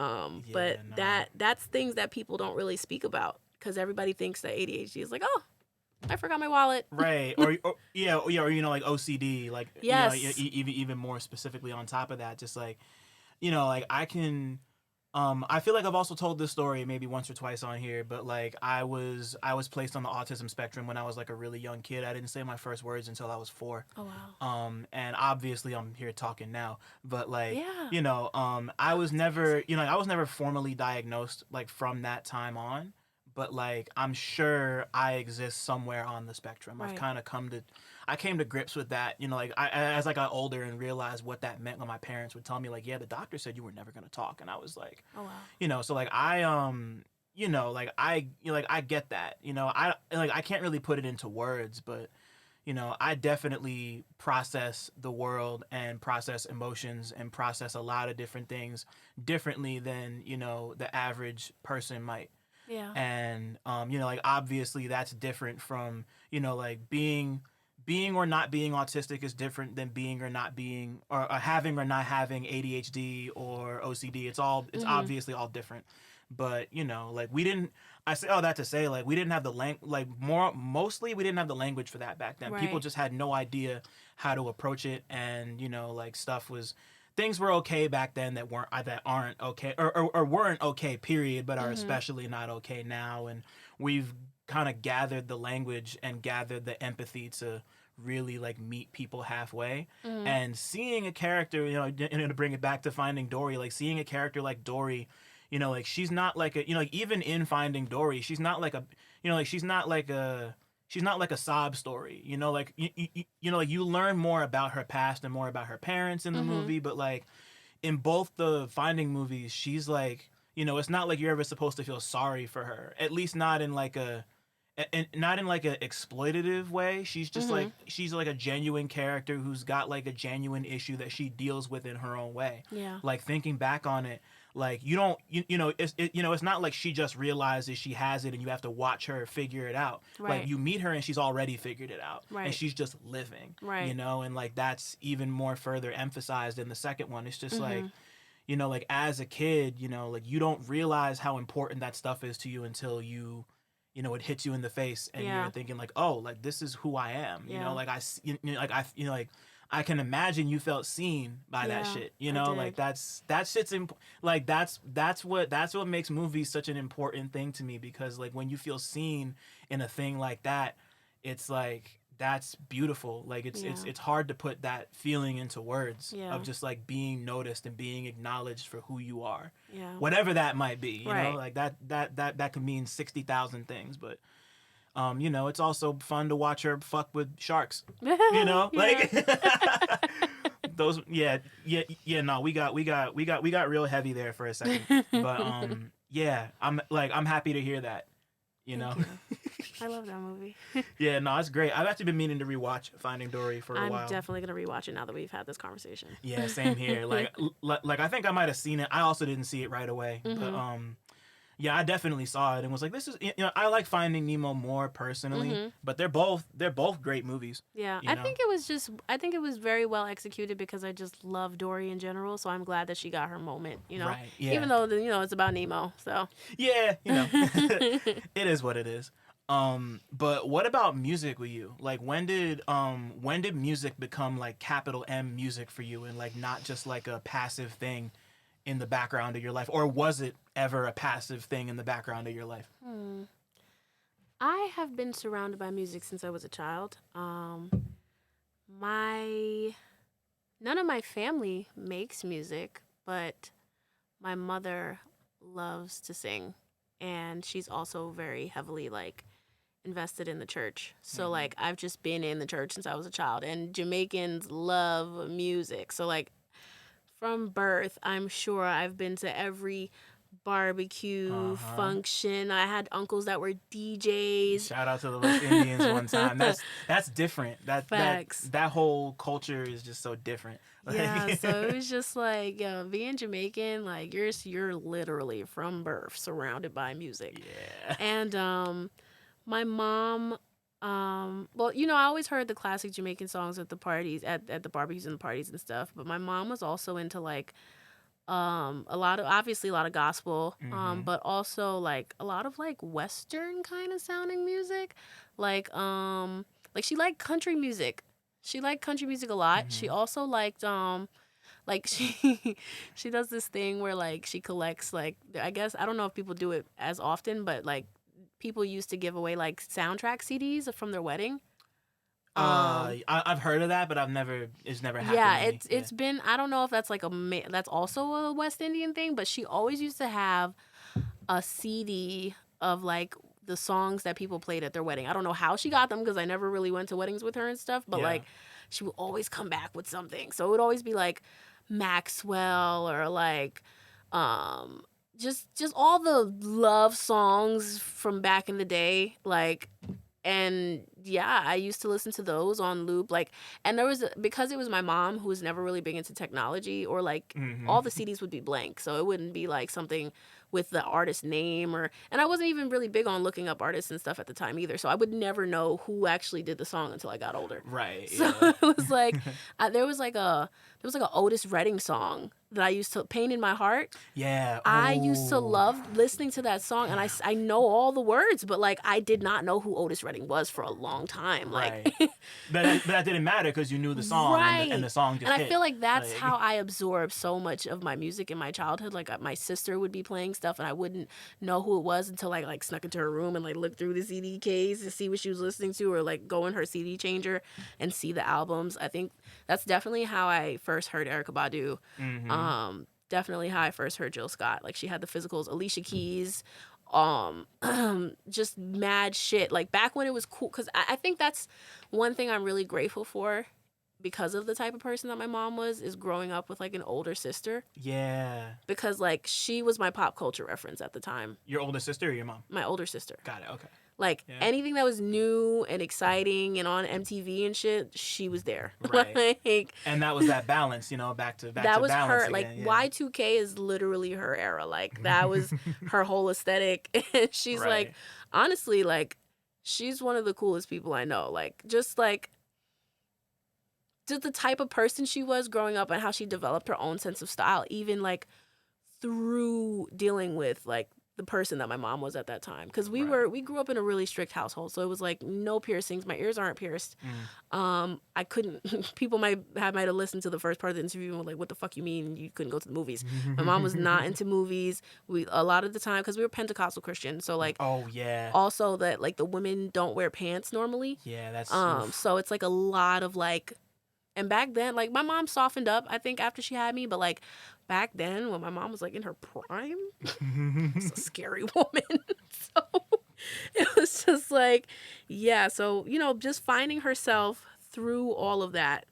But that's things that people don't really speak about because everybody thinks that ADHD is like, oh, I forgot my wallet, right? Or you know, like OCD, like yes, you know, even more specifically on top of that, just like you know, like I can. I feel like I've also told this story maybe once or twice on here, but like I was placed on the autism spectrum when I was like a really young kid. I didn't say my first words until I was 4. Oh wow. And obviously I'm here talking now, but like you know, I was never formally diagnosed like from that time on, but like I'm sure I exist somewhere on the spectrum. I've kind of I came to grips with that, you know, like as I got older and realized what that meant when my parents would tell me like, yeah, the doctor said you were never going to talk. And I was like, oh wow. You know, so like you know, like I get that, you know, I can't really put it into words, but you know, I definitely process the world and process emotions and process a lot of different things differently than, you know, the average person might. Yeah. And you know, like obviously that's different from, you know, like being or not being autistic is different than being or not being or having or not having ADHD or OCD. It's obviously all different. But, you know, like I say all that to say like we didn't have the mostly we didn't have the language for that back then. Right. People just had no idea how to approach it, and, you know, like things were okay back then that aren't okay or weren't okay, period, but are especially not okay now. And we've kind of gathered the language and gathered the empathy to really like meet people halfway. And seeing a character, you know, to bring it back to Finding Dory, like seeing a character like Dory, you know, like she's not like a, you know, like even in Finding Dory, she's not like a, you know, like she's not like a sob story, you know, like you know, like you learn more about her past and more about her parents in the movie, but like in both the Finding movies, she's like, you know, it's not like you're ever supposed to feel sorry for her, at least not in like a exploitative way. She's just like she's like a genuine character who's got like a genuine issue that she deals with in her own way. Yeah. Like thinking back on it, like you know it's not like she just realizes she has it and you have to watch her figure it out. Right. Like you meet her and she's already figured it out. Right. And she's just living. Right. You know, and like that's even more further emphasized in the second one. It's just like, you know, like as a kid, you know, like you don't realize how important that stuff is to you until you know, it hits you in the face and you're thinking like, oh, like this is who I am. You know, like I can imagine you felt seen by that shit. You know, like that shit's like that's what makes movies such an important thing to me, because like when you feel seen in a thing like that, it's like that's beautiful. Like it's hard to put that feeling into words of just like being noticed and being acknowledged for who you are. Yeah. Whatever that might be, you know, like that could mean 60,000 things, but you know, it's also fun to watch her fuck with sharks. You know, like those. Yeah. No, we got real heavy there for a second, but yeah, I'm happy to hear that. You know. Thank you. I love that movie. Yeah, no, it's great. I've actually been meaning to rewatch Finding Dory for a while. I'm definitely gonna rewatch it now that we've had this conversation. Yeah, same here. Like I think I might have seen it. I also didn't see it right away, but yeah, I definitely saw it and was like, this is, you know, I like Finding Nemo more personally, but they're both great movies. Yeah, you I know? think it was very well executed because I just love Dory in general. So I'm glad that she got her moment. You know, Right, yeah. even though it's about Nemo. So Yeah, you know, it is what it is. But what about music with you? Like, when did music become like capital M music for you, and like not just like a passive thing in the background of your life, or was it ever a passive thing in the background of your life? I have been surrounded by music since I was a child. My None of my family makes music, but my mother loves to sing, and she's also very heavily like invested in the church. So like I've just been in the church since I was a child, and Jamaicans love music. So like from birth, I'm sure I've been to every barbecue function. I had uncles that were DJs. Shout out to the West Indians one time. That's different. Facts. That whole culture is just so different. Yeah, so it was just like being Jamaican, like you're literally from birth surrounded by music. Yeah. And my mom, well, I always heard the classic Jamaican songs at the parties, at the barbecues and the parties and stuff. But my mom was also into like obviously a lot of gospel, but also like a lot of like Western kind of sounding music, like she liked country music. She liked country music a lot. She also liked like she does this thing where like she collects, like, I guess I don't know if people do it as often, but like people used to give away like soundtrack CDs from their wedding. I've heard of that, but it's never happened. Yeah, to me. it's been, I don't know if that's like that's also a West Indian thing, but she always used to have a CD of like the songs that people played at their wedding. I don't know how she got them because I never really went to weddings with her and stuff, but like she would always come back with something. So it would always be like Maxwell or like just all the love songs from back in the day, like. And yeah, I used to listen to those on loop, like, and because it was my mom who was never really big into technology, or like all the CDs would be blank, so it wouldn't be like something with the artist name, and I wasn't even really big on looking up artists and stuff at the time either, so I would never know who actually did the song until I got older. Right. So it was like there was like a Otis Redding song that I used to, Pain in My Heart. Yeah. I used to love listening to that song, and I know all the words, but like I did not know who Otis Redding was for a long time. Like, right. but that didn't matter because you knew the song, right. and the song just hit. hit. I feel like that's how I absorbed so much of my music in my childhood. Like my sister would be playing stuff, and I wouldn't know who it was until I like snuck into her room and like looked through the CD case to see what she was listening to, or like go in her CD changer and see the albums. I think that's definitely how I first heard Erykah Badu. Definitely how I first heard Jill Scott. Like she had the physicals, Alicia Keys, just mad shit. Like back when it was cool, because I think that's one thing I'm really grateful for, because of the type of person that my mom was, is growing up with like an older sister. Yeah. Because like she was my pop culture reference at the time. Your older sister or your mom? My older sister. Got it. Okay. Like anything that was new and exciting and on MTV and shit, she was there. Right. Like, and that was that balance, back to that was balance her. again. Like Y2K is literally her era. Like that was her whole aesthetic. And she's like, honestly, like she's one of the coolest people I know. Like just the type of person she was growing up and how she developed her own sense of style, even like through dealing with like the person that my mom was at that time, because we grew up in a really strict household, so it was like no piercings, my ears aren't pierced. I couldn't, people might have listened to the first part of the interview and were like, what the fuck you mean you couldn't go to the movies? My mom was not into movies. We, a lot of the time, because we were Pentecostal Christian, so like also that like the women don't wear pants normally, that's so it's like a lot of like. And back then, like, my mom softened up, I think, after she had me. But, like, back then, when my mom was, like, in her prime, it's a scary woman. So, it was just, like, yeah. So, just finding herself through all of that,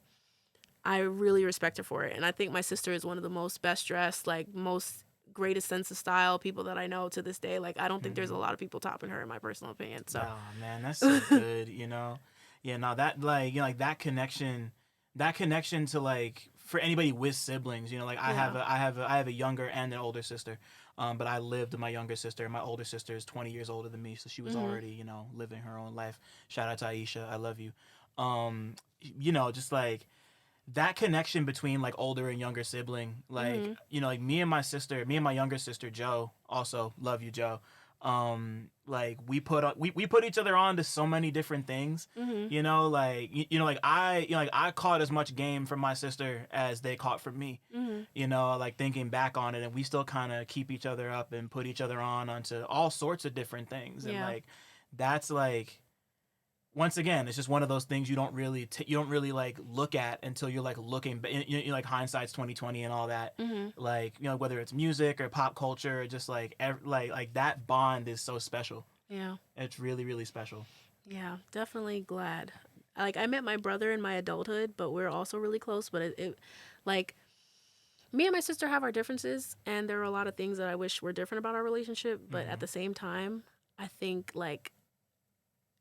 I really respect her for it. And I think my sister is one of the most best dressed, like, most greatest sense of style people that I know to this day. Like, I don't think there's a lot of people topping her in my personal opinion. So, oh man, that's so good. Yeah, no, that like like that connection to like for anybody with siblings. Like I have a younger and an older sister. But I lived with my younger sister, and my older sister is 20 years older than me, so she was already living her own life. Shout out to Aisha, I love you. Just like that connection between like older and younger sibling, like like me and my younger sister Joe, also love you Joe. Like we put each other on to so many different things. Like I caught as much game from my sister as they caught from me. Like thinking back on it, and we still kind of keep each other up and put each other on onto all sorts of different things. And like that's like, once again, it's just one of those things you don't really like look at until you're like looking, like hindsight's 2020 and all that. Like whether it's music or pop culture, or just like like that bond is so special. Yeah, it's really, really special. Yeah, definitely glad. Like, I met my brother in my adulthood, but we're also really close. But it like, me and my sister have our differences, and there are a lot of things that I wish were different about our relationship. But at the same time, I think like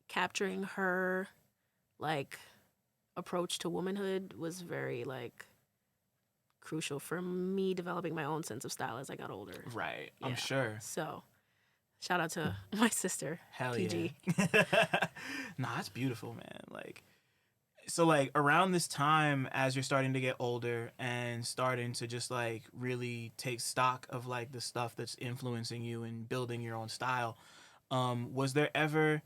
capturing her like approach to womanhood was very like crucial for me developing my own sense of style as I got older. Right, I'm sure. So, shout out to my sister. Hell PG. Yeah. Nah, that's beautiful, man. Like, so like around this time, as you're starting to get older and starting to just like really take stock of like the stuff that's influencing you and building your own style, was there ever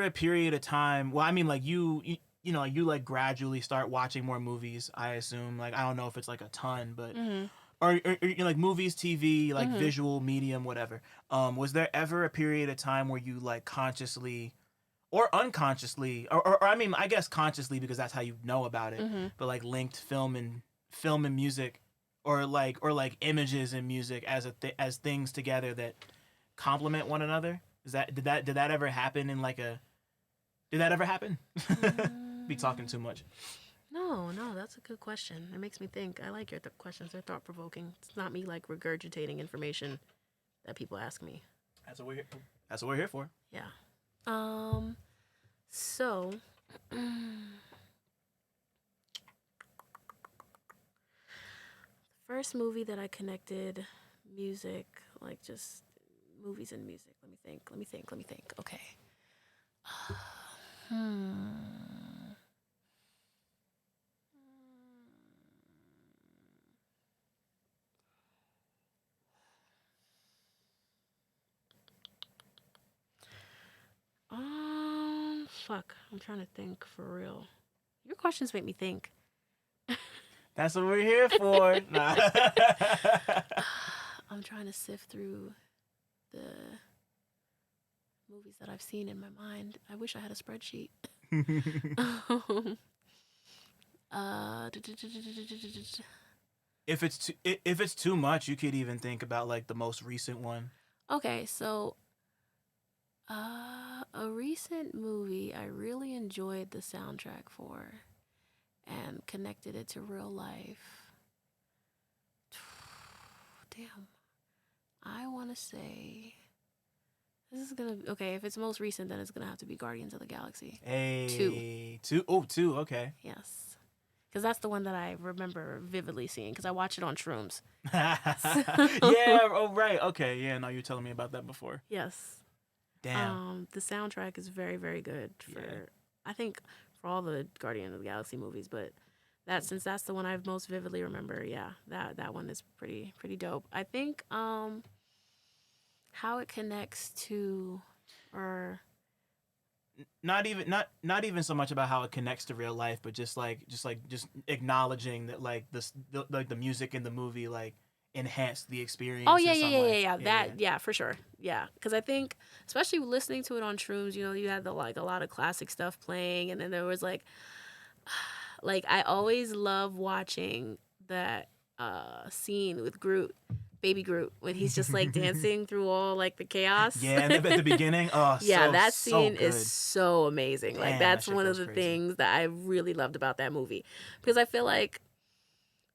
a period of time? Well, I mean, like you like gradually start watching more movies, I assume. Like, I don't know if it's like a ton, but or like movies, TV, like visual medium, whatever. Was there ever a period of time where you like consciously or unconsciously, or I mean, I guess consciously because that's how you know about it, but like linked film and music, or like images and music as things together that complement one another? Did that ever happen in like a? Did that ever happen? Be talking too much. No, that's a good question. It makes me think. I like your questions. They're thought provoking. It's not me like regurgitating information that people ask me. That's what we're here for. Yeah. So the first movie that I connected music, like just movies and music. Let me think. Okay. Fuck. I'm trying to think for real. Your questions make me think. That's what we're here for. Nah. I'm trying to sift through the movies that I've seen in my mind. I wish I had a spreadsheet. If it's too much, you could even think about like the most recent one. Okay, so a recent movie I really enjoyed the soundtrack for and connected it to real life. Damn. I want to say this is going to okay, if it's most recent then it's going to have to be Guardians of the Galaxy. Hey. 2. Oh, 2, okay. Yes. Cuz that's the one that I remember vividly seeing cuz I watched it on shrooms. Yeah, oh right. Okay. Yeah, no, you were telling me about that before. Yes. Damn. The soundtrack is very, very good for I think for all the Guardian of the Galaxy movies, but since that's the one I most vividly remember, yeah, that one is pretty dope. I think how it connects to or not even so much about how it connects to real life, but just acknowledging that like the music in the movie like enhanced the experience. Oh yeah, for sure. Yeah, because I think especially listening to it on shrooms, you had a lot of classic stuff playing, and then there was like I always love watching that scene with Groot, baby Groot, when he's just like dancing through all like the chaos. Yeah, and at the beginning, yeah, that scene is so amazing. Damn, like that's that one of the crazy. things that I really loved about that movie, because I feel like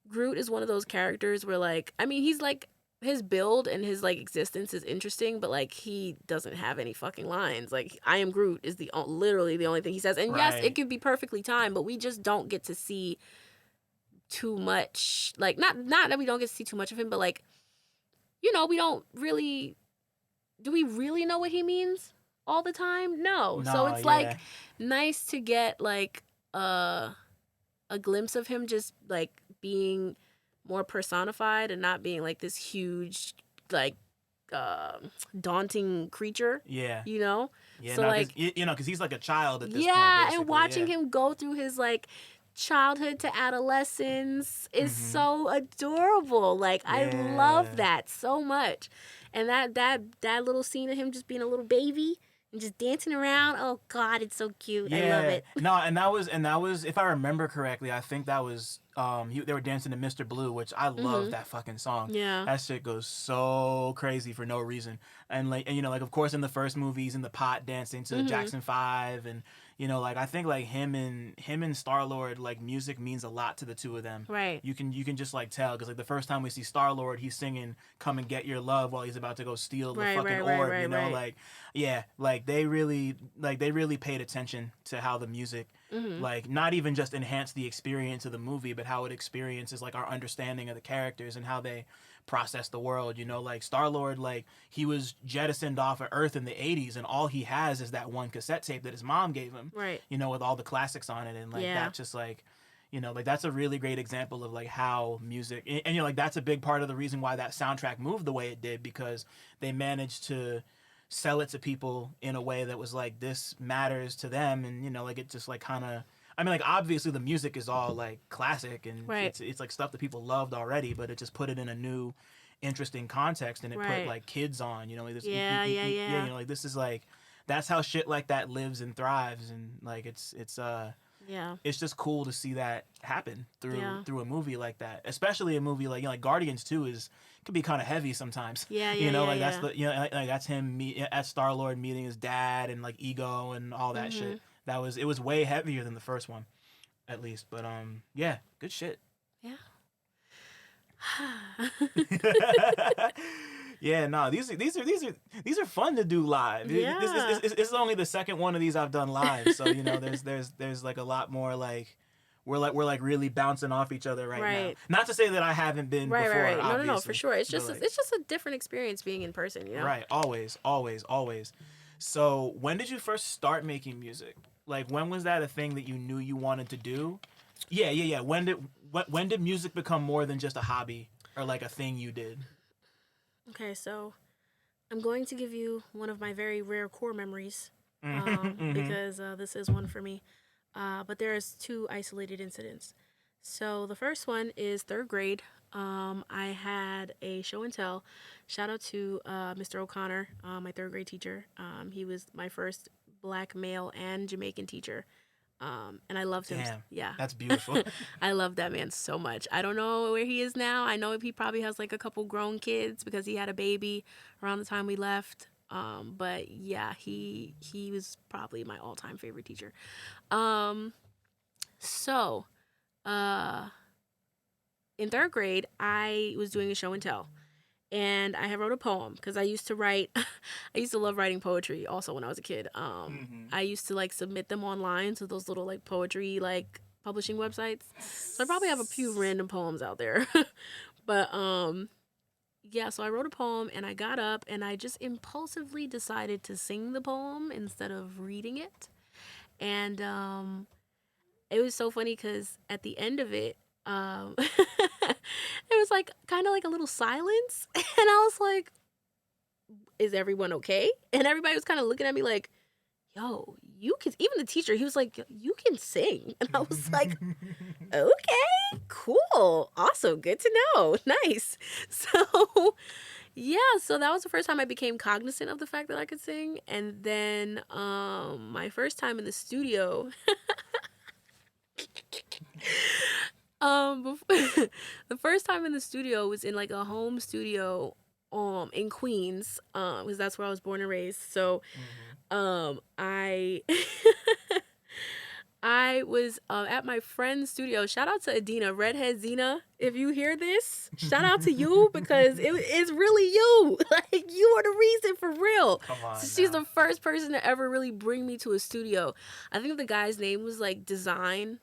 Groot is one of those characters where like, I mean, he's like his build and his like existence is interesting, but like he doesn't have any fucking lines. Like I am Groot is literally the only thing he says. And yes, it could be perfectly timed, but we just don't get to see too much. Like not that we don't get to see too much of him, but like, you know, we don't really. Do we really know what he means all the time? No. So it's like nice to get like a glimpse of him just like being more personified and not being like this huge like daunting creature. Yeah. You know? Yeah, so no, like you know, because he's like a child at this point. Yeah, and watching him go through his like childhood to adolescence is so adorable. Like I love that so much. And that little scene of him just being a little baby and just dancing around. Oh God, it's so cute. Yeah. I love it. No, and that was if I remember correctly, I think that was they were dancing to Mr. Blue, which I love that fucking song. Yeah. That shit goes so crazy for no reason. And like, and, you know, like of course in the first movie he's in the pot dancing to Jackson 5, and you know, like I think like him and Star-Lord, like music means a lot to the two of them. Right. You can just like tell, because like the first time we see Star-Lord, he's singing "Come and Get Your Love" while he's about to go steal the fucking orb. You know, like yeah, like they really paid attention to how the music like not even just enhanced the experience of the movie, but how it experiences like our understanding of the characters and how they process the world. You know, like Star-Lord, like he was jettisoned off of Earth in the 80s, and all he has is that one cassette tape that his mom gave him, Right. you know, with all the classics on it. And like that just like, you know, like that's a really great example of like how music, and you know, like that's a big part of the reason why that soundtrack moved the way it did, because they managed to sell it to people in a way that was like, this matters to them. And you know, like it just like kind of, I mean, like obviously the music is all like classic and it's like stuff that people loved already, but it just put it in a new interesting context, and it put like kids on, you know, like this, you know, like this is like, that's how shit like that lives and thrives. And like it's just cool to see that happen through a movie like that, especially a movie like, you know, like Guardians 2 could be kind of heavy sometimes. You know, like that's the, you know, like that's him at Star-Lord meeting his dad and like Ego and all that shit. It was way heavier than the first one, at least. But yeah, good shit. Yeah. Yeah, no, these are fun to do live. Yeah. This is only the second one of these I've done live, so you know, there's like a lot more like we're like really bouncing off each other right now. Not to say that I haven't been before. Right. No, for sure. It's just a different experience being in person, you know. Right. Always. So when did you first start making music? Like when was that a thing that you knew you wanted to do? Yeah. When did music become more than just a hobby or like a thing you did? Okay, so I'm going to give you one of my very rare core memories, because this is one for me. But there's two isolated incidents. So the first one is third grade. I had a show and tell. Shout out to Mr. O'Connor, my third grade teacher. He was my first Black male and Jamaican teacher. And I loved him. Damn, yeah, that's beautiful. I love that man so much. I don't know where he is now. I know he probably has like a couple grown kids because he had a baby around the time we left. But yeah, he was probably my all-time favorite teacher. So in third grade, I was doing a show and tell. And I had wrote a poem because I used to write. I used to love writing poetry. Also, when I was a kid, I used to like submit them online to those little like poetry like publishing websites. So I probably have a few random poems out there. But yeah. So I wrote a poem and I got up and I just impulsively decided to sing the poem instead of reading it. And it was so funny because at the end of it, it was like kind of like a little silence, and I was like, is everyone okay? And everybody was kind of looking at me like, yo, you can, even the teacher, he was like, you can sing. And I was like, okay, cool, awesome, good to know, nice. So yeah, so that was the first time I became cognizant of the fact that I could sing. And then my first time in the studio the first time in the studio was in like a home studio in Queens, because that's where I was born and raised. So I I I was at my friend's studio. Shout out to Adina, Redhead Zena. If you hear this, shout out to you because it's really you. Like, you are the reason for real. Come on. So she's the first person to ever really bring me to a studio. I think the guy's name was like Design,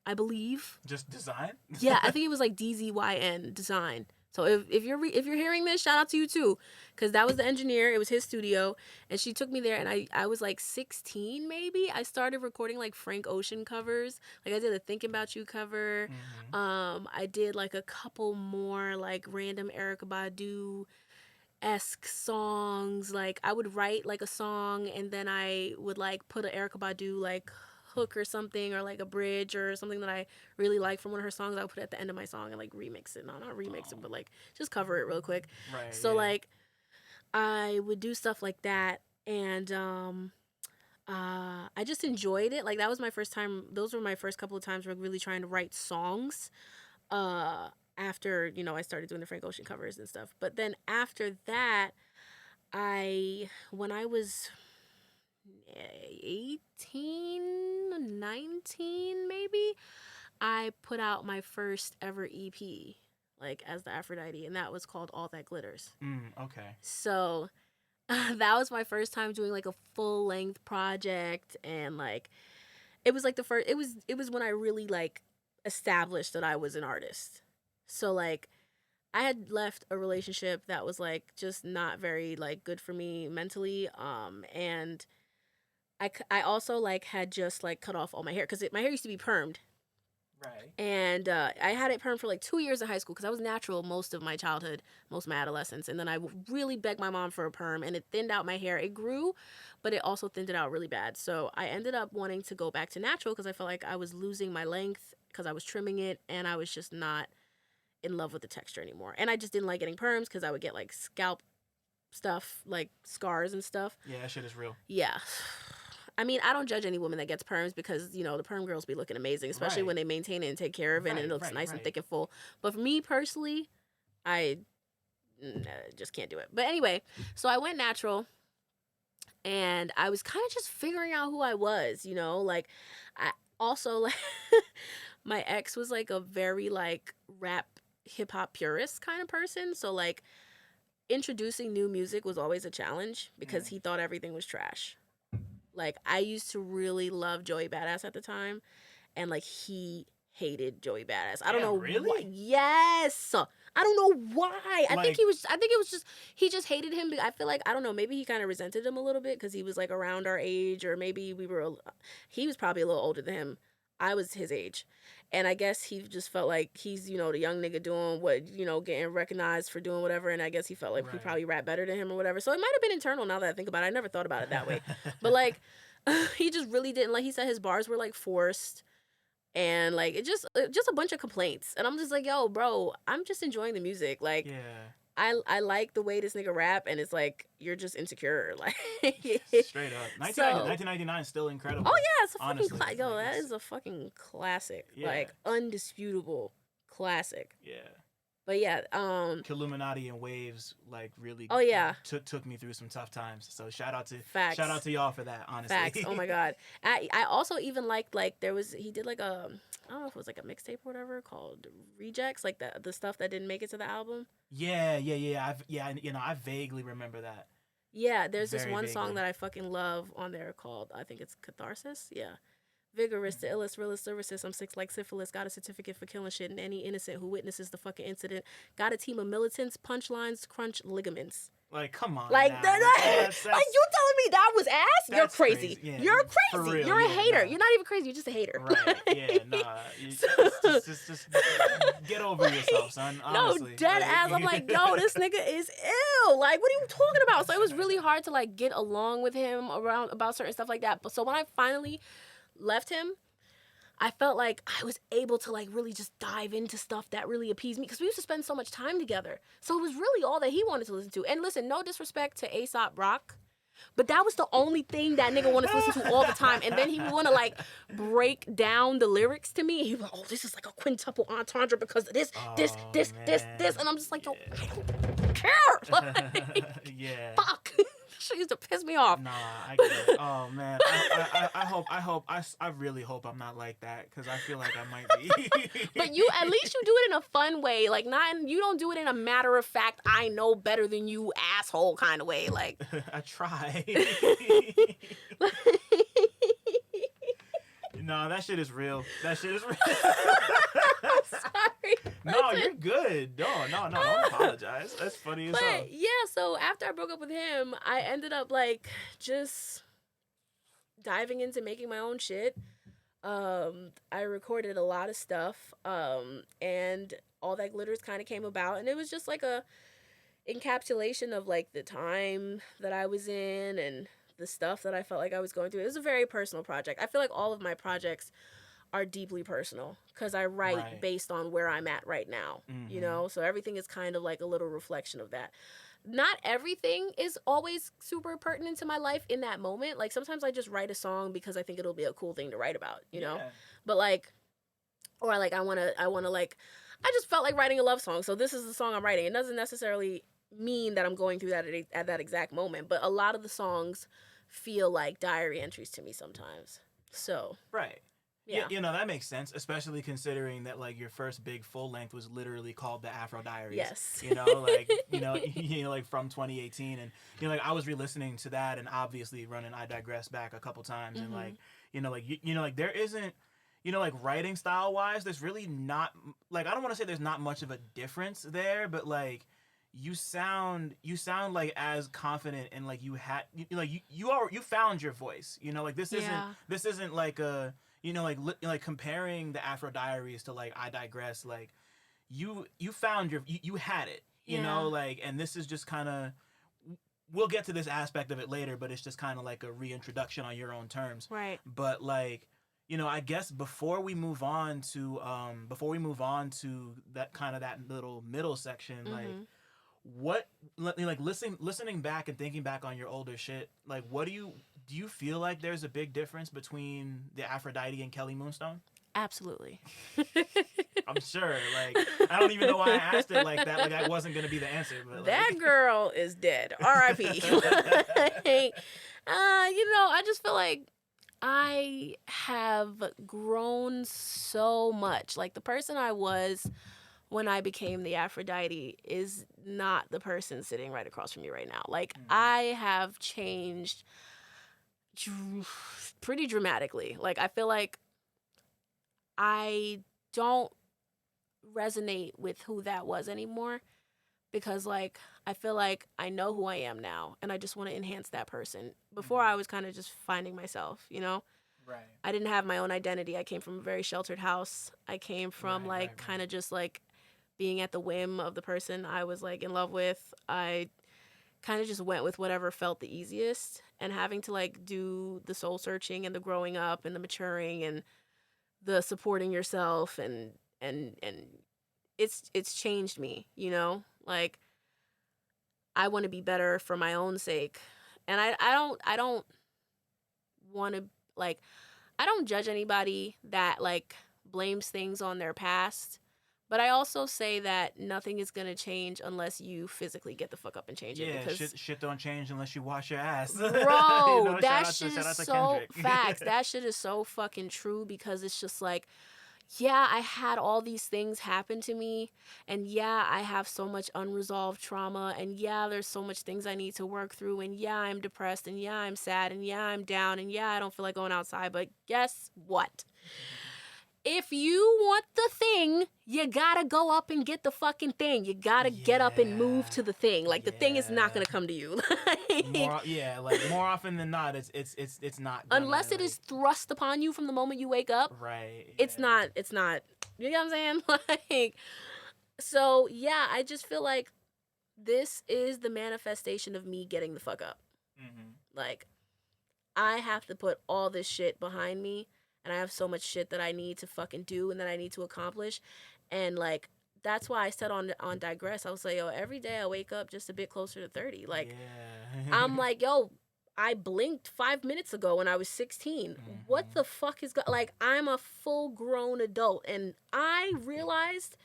I believe. Just Design? Yeah, I think it was like DZYN, Design. So if you're hearing this, shout out to you too, because that was the engineer. It was his studio, and she took me there, and I was like 16 maybe. I started recording like Frank Ocean covers. Like I did a Thinking About You cover. Mm-hmm. I did like a couple more like random Erykah Badu-esque songs. Like I would write like a song, and then I would like put an Erykah Badu like hook or something, or like a bridge or something that I really like from one of her songs. I would put it at the end of my song and like remix it. No, not remix it, but like just cover it real quick. Right. So like I would do stuff like that, and I just enjoyed it. Like that was my first time. Those were my first couple of times really trying to write songs. After I started doing the Frank Ocean covers and stuff. But then after that, when I was 18, 19 maybe, I put out my first ever EP, like as the Aphrodite, and that was called All That Glitters. Okay. So that was my first time doing like a full length project, and like it was like it was when I really like established that I was an artist. So like I had left a relationship that was like just not very like good for me mentally, and I also like had just like cut off all my hair because my hair used to be permed. Right. And I had it permed for like 2 years in high school because I was natural most of my childhood, most of my adolescence. And then I really begged my mom for a perm, and it thinned out my hair. It grew, but it also thinned it out really bad. So I ended up wanting to go back to natural because I felt like I was losing my length because I was trimming it, and I was just not in love with the texture anymore. And I just didn't like getting perms because I would get like scalp stuff, like scars and stuff. Yeah, that shit is real. Yeah. I mean, I don't judge any woman that gets perms because, the perm girls be looking amazing, especially when they maintain it and take care of it, and it looks nice and thick and full. But for me personally, I just can't do it. But anyway, so I went natural, and I was kind of just figuring out who I was, like I also like my ex was like a very like rap hip hop purist kind of person. So like introducing new music was always a challenge because he thought everything was trash. Like, I used to really love Joey Badass at the time, and, like, he hated Joey Badass. I don't know really? why. Yes! I don't know why. I think it was just, he just hated him. I feel like, I don't know, maybe he kind of resented him a little bit because he was, like, around our age, or maybe he was probably a little older than him. I was his age. And I guess he just felt like he's, the young nigga doing what, getting recognized for doing whatever. And I guess he felt like he probably rapped better than him or whatever. So it might have been internal now that I think about it. I never thought about it that way. But like, he just really didn't like, he said his bars were like forced. And like, it just a bunch of complaints. And I'm just like, yo, bro, I'm just enjoying the music. Like, yeah. I like the way this nigga rap, and it's like, you're just insecure. Like, straight up. 1999 is still incredible. Oh yeah, it's a honestly, fucking classic. Yo, that is a fucking classic. Yeah. Like, undisputable classic. Yeah. But yeah, Illuminati and Waves like really took me through some tough times. So shout out to y'all for that, honestly. Facts. Oh my god. I also even liked, like, he did like a, I don't know if it was like a mixtape or whatever called Rejects, like the stuff that didn't make it to the album. Yeah. I vaguely remember that. Yeah, there's this one song that I fucking love on there called, I think it's Catharsis. Yeah. Vigorous, the illest, realest services. I'm sick like syphilis. Got a certificate for killing shit, and any innocent who witnesses the fucking incident. Got a team of militants, punchlines, crunch ligaments. Like, come on. Like, now. That's like, you telling me that was ass? You're crazy. Yeah, you're crazy. Real, you're a hater. Nah. You're not even crazy. You're just a hater. Right. Yeah, nah. Just get over yourself, son. Honestly. No, dead ass. I'm like, yo, this nigga is ill. Like, what are you talking about? So it was really hard to, like, get along with him about certain stuff like that. But so when I finally left him, I felt like I was able to, like, really just dive into stuff that really appeased me, because we used to spend so much time together. So it was really all that he wanted to listen to. And listen, no disrespect to Aesop Rock, but that was the only thing that nigga wanted to listen to all the time. And then he would want to, like, break down the lyrics to me. He was like, oh, this is like a quintuple entendre because of this. And I'm just like, yo, I don't care. Like, yeah. fuck. Shit used to piss me off. Nah, I get it. Oh man, I really hope I'm not like that because I feel like I might be. But you, at least you do it in a fun way, like you don't do it in a matter of fact, I know better than you, asshole kind of way, like. I try. No, that shit is real. That shit is real. Sorry. No, you're good. No, don't apologize. That's funny as hell. But yeah, so after I broke up with him, I ended up like just diving into making my own shit. I recorded a lot of stuff, and All That Glitters kind of came about, and it was just like a encapsulation of like the time that I was in and the stuff that I felt like I was going through. It was a very personal project. I feel like all of my projects are deeply personal because I write based on where I'm at right now, you know? So everything is kind of like a little reflection of that. Not everything is always super pertinent to my life in that moment. Like sometimes I just write a song because I think it'll be a cool thing to write about, you know? But like, or like I want to like, I just felt like writing a love song. So this is the song I'm writing. It doesn't necessarily mean that I'm going through that at that exact moment, but a lot of the songs feel like diary entries to me sometimes. So yeah, you know, that makes sense, especially considering that like your first big full length was literally called The Afro Diaries. Yes. You know, like like from 2018, and you know, like I was re-listening to that and obviously running I Digress back a couple times, and like like there isn't, like writing style wise, there's really not, like, I don't want to say there's not much of a difference there, but like you sound like as confident and like you had you found your voice, like this isn't like a, like comparing the Afro Diaries to like I Digress, like you found you had it, like, and this is just kind of, we'll get to this aspect of it later, but it's just kind of like a reintroduction on your own terms, right? But like, I guess before we move on to that kind of that little middle section, like what, like listening back and thinking back on your older shit, like what do you feel like there's a big difference between the Aphrodite and Kelly Moonstone? Absolutely. I'm sure. Like, I don't even know why I asked it like that. Like, that wasn't gonna be the answer. But like... That girl is dead. R.I.P. I just feel like I have grown so much. Like the person I was when I became the Aphrodite is not the person sitting right across from me right now. Like I have changed pretty dramatically. Like I feel like I don't resonate with who that was anymore because like I feel like I know who I am now and I just want to enhance that person. Before I was kind of just finding myself, Right. I didn't have my own identity. I came from a very sheltered house. I came from kind of just like being at the whim of the person I was like in love with. I kind of just went with whatever felt the easiest, and having to like do the soul searching and the growing up and the maturing and the supporting yourself and it's changed me, like I want to be better for my own sake. And I don't want to, like, I don't judge anybody that like blames things on their past. But I also say that nothing is going to change unless you physically get the fuck up and change it. Yeah, because shit don't change unless you wash your ass. Bro, that shit is so facts. That shit is so fucking true because it's just like, yeah, I had all these things happen to me. And yeah, I have so much unresolved trauma. And yeah, there's so much things I need to work through. And yeah, I'm depressed. And yeah, I'm sad. And yeah, I'm down. And yeah, I don't feel like going outside. But guess what? If you want the thing, you gotta go up and get the fucking thing. You gotta get up and move to the thing. Like the thing is not gonna come to you. More often than not, it's not. Unless it is thrust upon you from the moment you wake up. Right. Yeah. It's not. You know what I'm saying? Like, so yeah, I just feel like this is the manifestation of me getting the fuck up. Mm-hmm. Like, I have to put all this shit behind me. And I have so much shit that I need to fucking do and that I need to accomplish. And, like, that's why I said on Digress, I was like, yo, every day I wake up just a bit closer to 30. Like, I'm like, yo, I blinked 5 minutes ago when I was 16. Mm-hmm. What the fuck is... like, I'm a full-grown adult. And I realized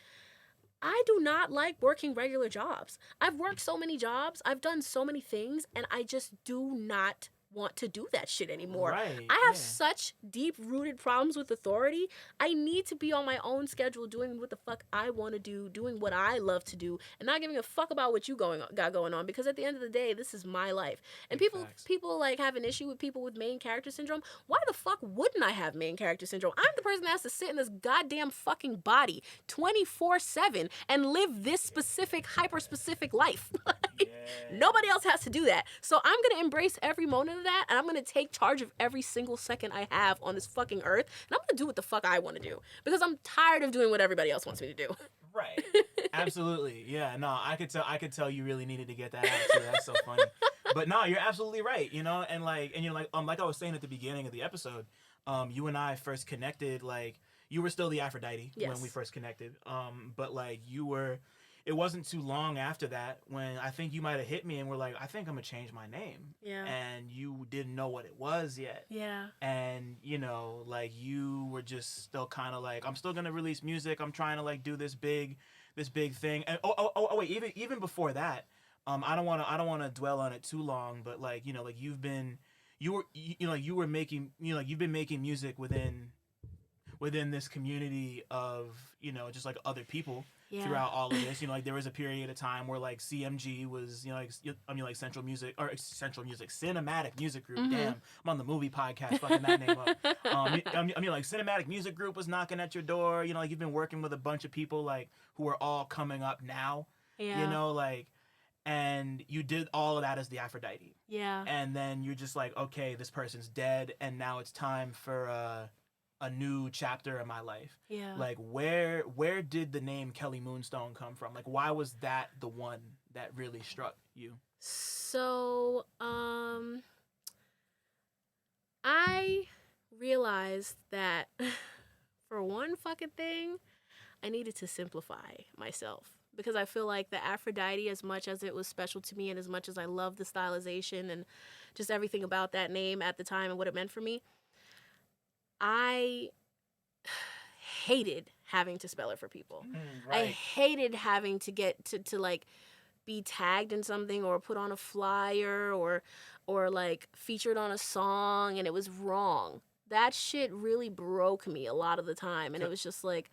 I do not like working regular jobs. I've worked so many jobs, I've done so many things, and I just do not want to do that shit anymore. Right, I have yeah. such deep-rooted problems with authority. I need to be on my own schedule doing what the fuck I want to do, doing what I love to do, and not giving a fuck about what you got going on, because at the end of the day, this is my life. And Big facts. people like have an issue with people with main character syndrome. Why the fuck wouldn't I have main character syndrome? I'm the person that has to sit in this goddamn fucking body 24/7 and live this specific hyper specific life. Nobody else has to do that. So I'm going to embrace every moment of that, and I'm going to take charge of every single second I have on this fucking earth, and I'm going to do what the fuck I want to do, because I'm tired of doing what everybody else wants me to do. Right. Absolutely. Yeah. No, I could tell you really needed to get that out too. That's so funny. But no, you're absolutely right. You know, and like I was saying at the beginning of the episode, you and I first connected. Like, you were still the Aphrodite when we first connected. But like it wasn't too long after that when I think you might have hit me and were like, I think I'm gonna change my name. Yeah. And you didn't know what it was yet. Yeah. And, you know, like, you were just still kind of like, I'm still gonna release music. I'm trying to like do this big thing. And wait, even before that, I don't want to dwell on it too long, but like, you know, like you've been making music within this community of, you know, just like other people throughout all of this. You know, like there was a period of time where like CMG was, you know, like Central Music Cinematic Music Group. Mm-hmm. Damn, I'm on the movie podcast fucking that name up. Like Cinematic Music Group was knocking at your door. You know, like you've been working with a bunch of people like who are all coming up now. Yeah. You know, like, and you did all of that as the Aphrodite. Yeah. And then you're just like, okay, this person's dead, and now it's time for a new chapter in my life. Yeah. Like, where did the name Kelly Moonstone come from? Like, why was that the one that really struck you? So, I realized that for one fucking thing, I needed to simplify myself. Because I feel like the Aphrodite, as much as it was special to me and as much as I love the stylization and just everything about that name at the time and what it meant for me, I hated having to spell it for people. Right. I hated having to get to like be tagged in something or put on a flyer or like featured on a song and it was wrong. That shit really broke me a lot of the time, and it was just like,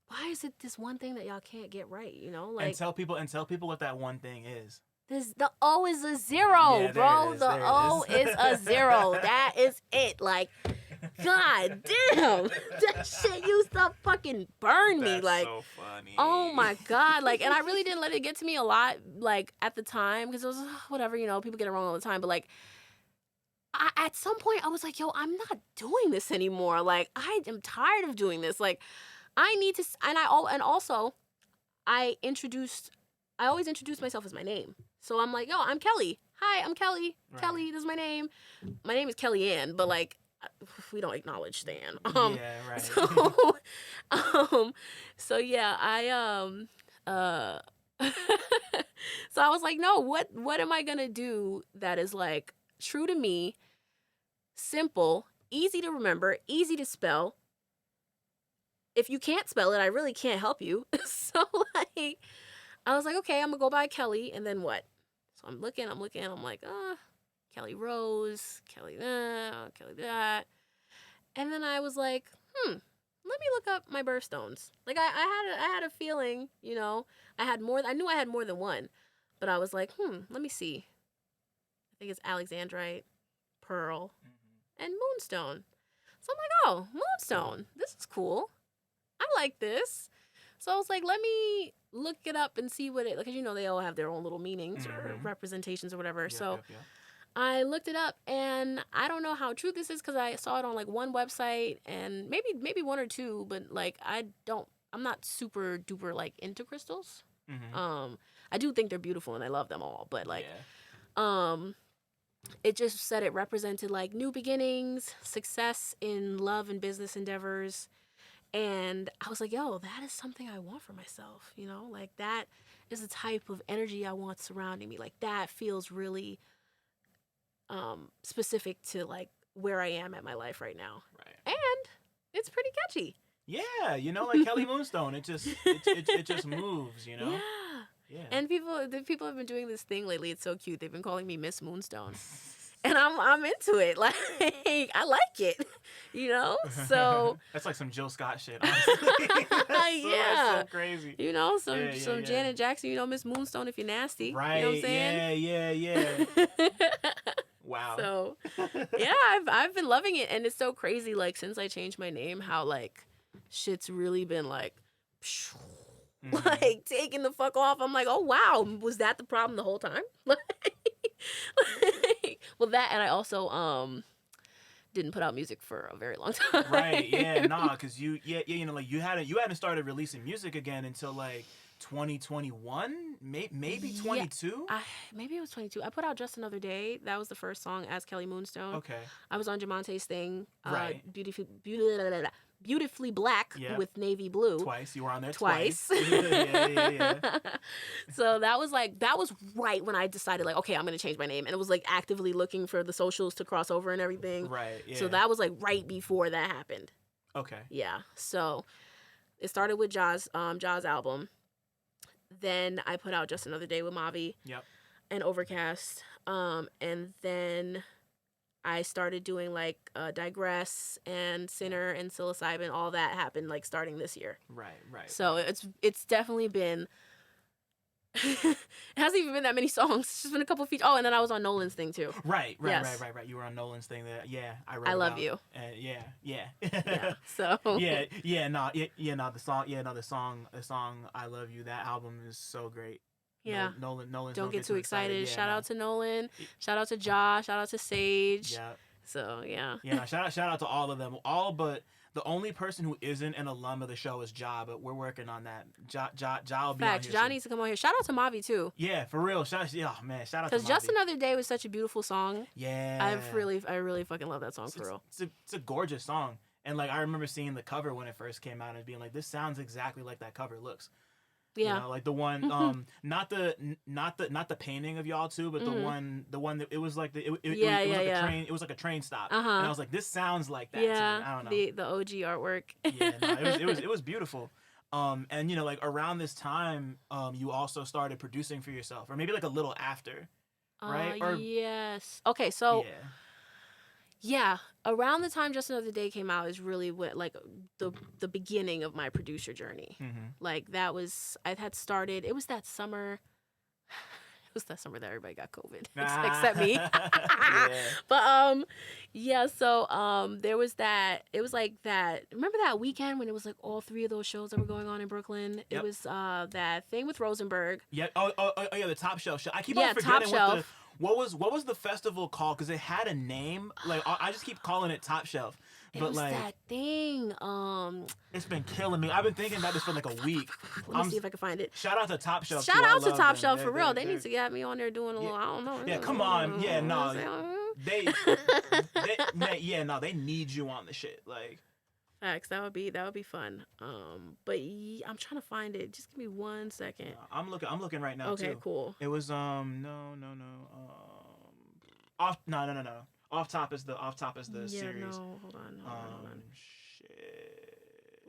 why is it this one thing that y'all can't get right, you know? Like, and tell people what that one thing is. The O is a 0, bro. The O is a 0. That is it. Like, God damn. That shit used to fucking burn me. That's like, so funny. Oh my God. Like, and I really didn't let it get to me a lot, like, at the time, because it was whatever, you know, people get it wrong all the time. But like, at some point I was like, yo, I'm not doing this anymore. Like, I am tired of doing this. Like, I need to, and also I always introduce myself as my name. So I'm like, yo, I'm Kelly. Hi, I'm Kelly. Right. Kelly, this is my name. My name is Kelly Ann, but like, we don't acknowledge Stan. Yeah, right. So yeah, so I was like, no, what am I gonna do that is like true to me, simple, easy to remember, easy to spell. If you can't spell it, I really can't help you. So like, I was like, okay, I'm gonna go by Kelly, and then what? So I'm looking, I'm like, Kelly Rose, Kelly that, Kelly that. And then I was like, let me look up my birthstones. Like, I had a feeling, you know, I knew I had more than one. But I was like, let me see. I think it's Alexandrite, Pearl, and Moonstone. So I'm like, oh, Moonstone, this is cool. I like this. So I was like, let me look it up and see what it, because, you know, they all have their own little meanings or representations or whatever. Yeah. I looked it up, and I don't know how true this is because I saw it on like one website and maybe one or two, but like I'm not super duper like into crystals. Mm-hmm. I do think they're beautiful and I love them all, but like, it just said it represented like new beginnings, success in love and business endeavors. And I was like, yo, that is something I want for myself, you know? Like, that is the type of energy I want surrounding me. Like, that feels really specific to, like, where I am at my life right now. Right. And it's pretty catchy. Yeah, like Kelly Moonstone. It just moves. Yeah. Yeah. And the people have been doing this thing lately. It's so cute. They've been calling me Miss Moonstone. And I'm into it. Like, I like it, So That's like some Jill Scott shit, honestly. That's so crazy. Some Janet Jackson, Miss Moonstone if you're nasty. Right. You know what I'm saying? Yeah. Wow. So, yeah, I've been loving it, and it's so crazy. Like, since I changed my name, how like shit's really been like, like taking the fuck off. I'm like, oh wow, was that the problem the whole time? Well, that, and I also didn't put out music for a very long time. Right. Yeah. Nah. Because you hadn't started releasing music again until like 2021, maybe 22. Maybe it was 22. I put out Just Another Day. That was the first song as Kelly Moonstone. Okay. I was on Jah-Monte's thing. Right. Beautifully Black with navy blue. Twice. You were on there twice. Yeah. So that was right when I decided, like, okay, I'm going to change my name. And it was like actively looking for the socials to cross over and everything. Right. Yeah. So that was like right before that happened. Okay. Yeah. So it started with Jah's album. Then I put out Just Another Day with Mavi. Yep. And Overcast. And then I started doing like Digress and Sinner and Psilocybin. All that happened like starting this year. Right. So it's definitely been. It hasn't even been that many songs. It's just been a couple features. Oh, and then I was on Nolan's thing too. Right. You were on Nolan's thing. Yeah, I love you. Yeah. Yeah. So. The song I Love You. That album is so great. Yeah. Nolan. Don't get too excited. Yeah, shout out to Nolan. Shout out to Jah. Shout out to Sage. Yeah. So yeah. Yeah. Shout out to all of them. All but the only person who isn't an alum of the show is Jah, but we're working on that. Jah will be on here. Jah needs to come on here. Shout out to Mavi too. Yeah, for real. Shout out to Mavi. Because Just Another Day was such a beautiful song. Yeah. I really fucking love that song for real. It's a gorgeous song. And like I remember seeing the cover when it first came out and being like, this sounds exactly like that cover looks. Yeah, like the one, not the painting of y'all two, but the one that it was like it was like a train. It was like a train stop, and I was like, this sounds like that. Yeah, to me. I don't know. The OG artwork. Yeah, no, it was beautiful. And like around this time, you also started producing for yourself, or maybe like a little after, right? Yes. Okay, so. Yeah, around the time Just Another Day came out is really what like the beginning of my producer journey. Mm-hmm. Like that was I had started. It was that summer. It was that summer that everybody got COVID except me. Yeah. But yeah. So there was that. It was like that. Remember that weekend when it was like all three of those shows that were going on in Brooklyn? Yep. It was that thing with Rosenberg. Yeah. Oh yeah, the Top Shelf show. I keep on forgetting what was the festival called? Because it had a name. Like I just keep calling it Top Shelf. But it was like that thing. It's been killing me. I've been thinking about this for like a week. Let me see if I can find it. Shout out to Top Shelf. Shout out to Top Shelf for real. They need to get me on there doing a little. I don't know. Yeah, come on. Yeah, no. They need you on the shit. Like facts. That would be fun. But I'm trying to find it. Just give me 1 second. I'm looking right now. Okay, too. cool. It was no. Off top is the series. No, hold on. Shit.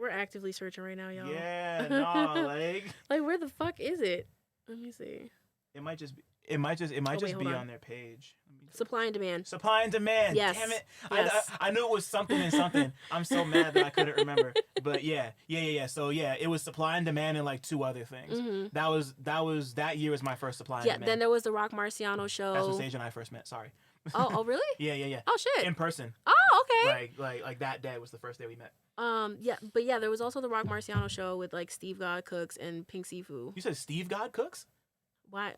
We're actively searching right now, y'all. Yeah, no, like where the fuck is it? Let me see. It might just be on their page. Supply and demand. Supply and demand. Yes. Damn it. Yes. I knew it was something and something. I'm so mad that I couldn't remember. But yeah. So yeah, it was supply and demand and like two other things. Mm-hmm. That year was my first supply and demand. Yeah, then there was the Rock Marciano show. That's when Sage and I first met. Sorry. Oh really? Yeah. Oh shit. In person. Oh, okay. Like that day was the first day we met. Yeah, there was also the Rock Marciano show with like Steve God Cooks and Pink Sifu. You said Steve God Cooks? Why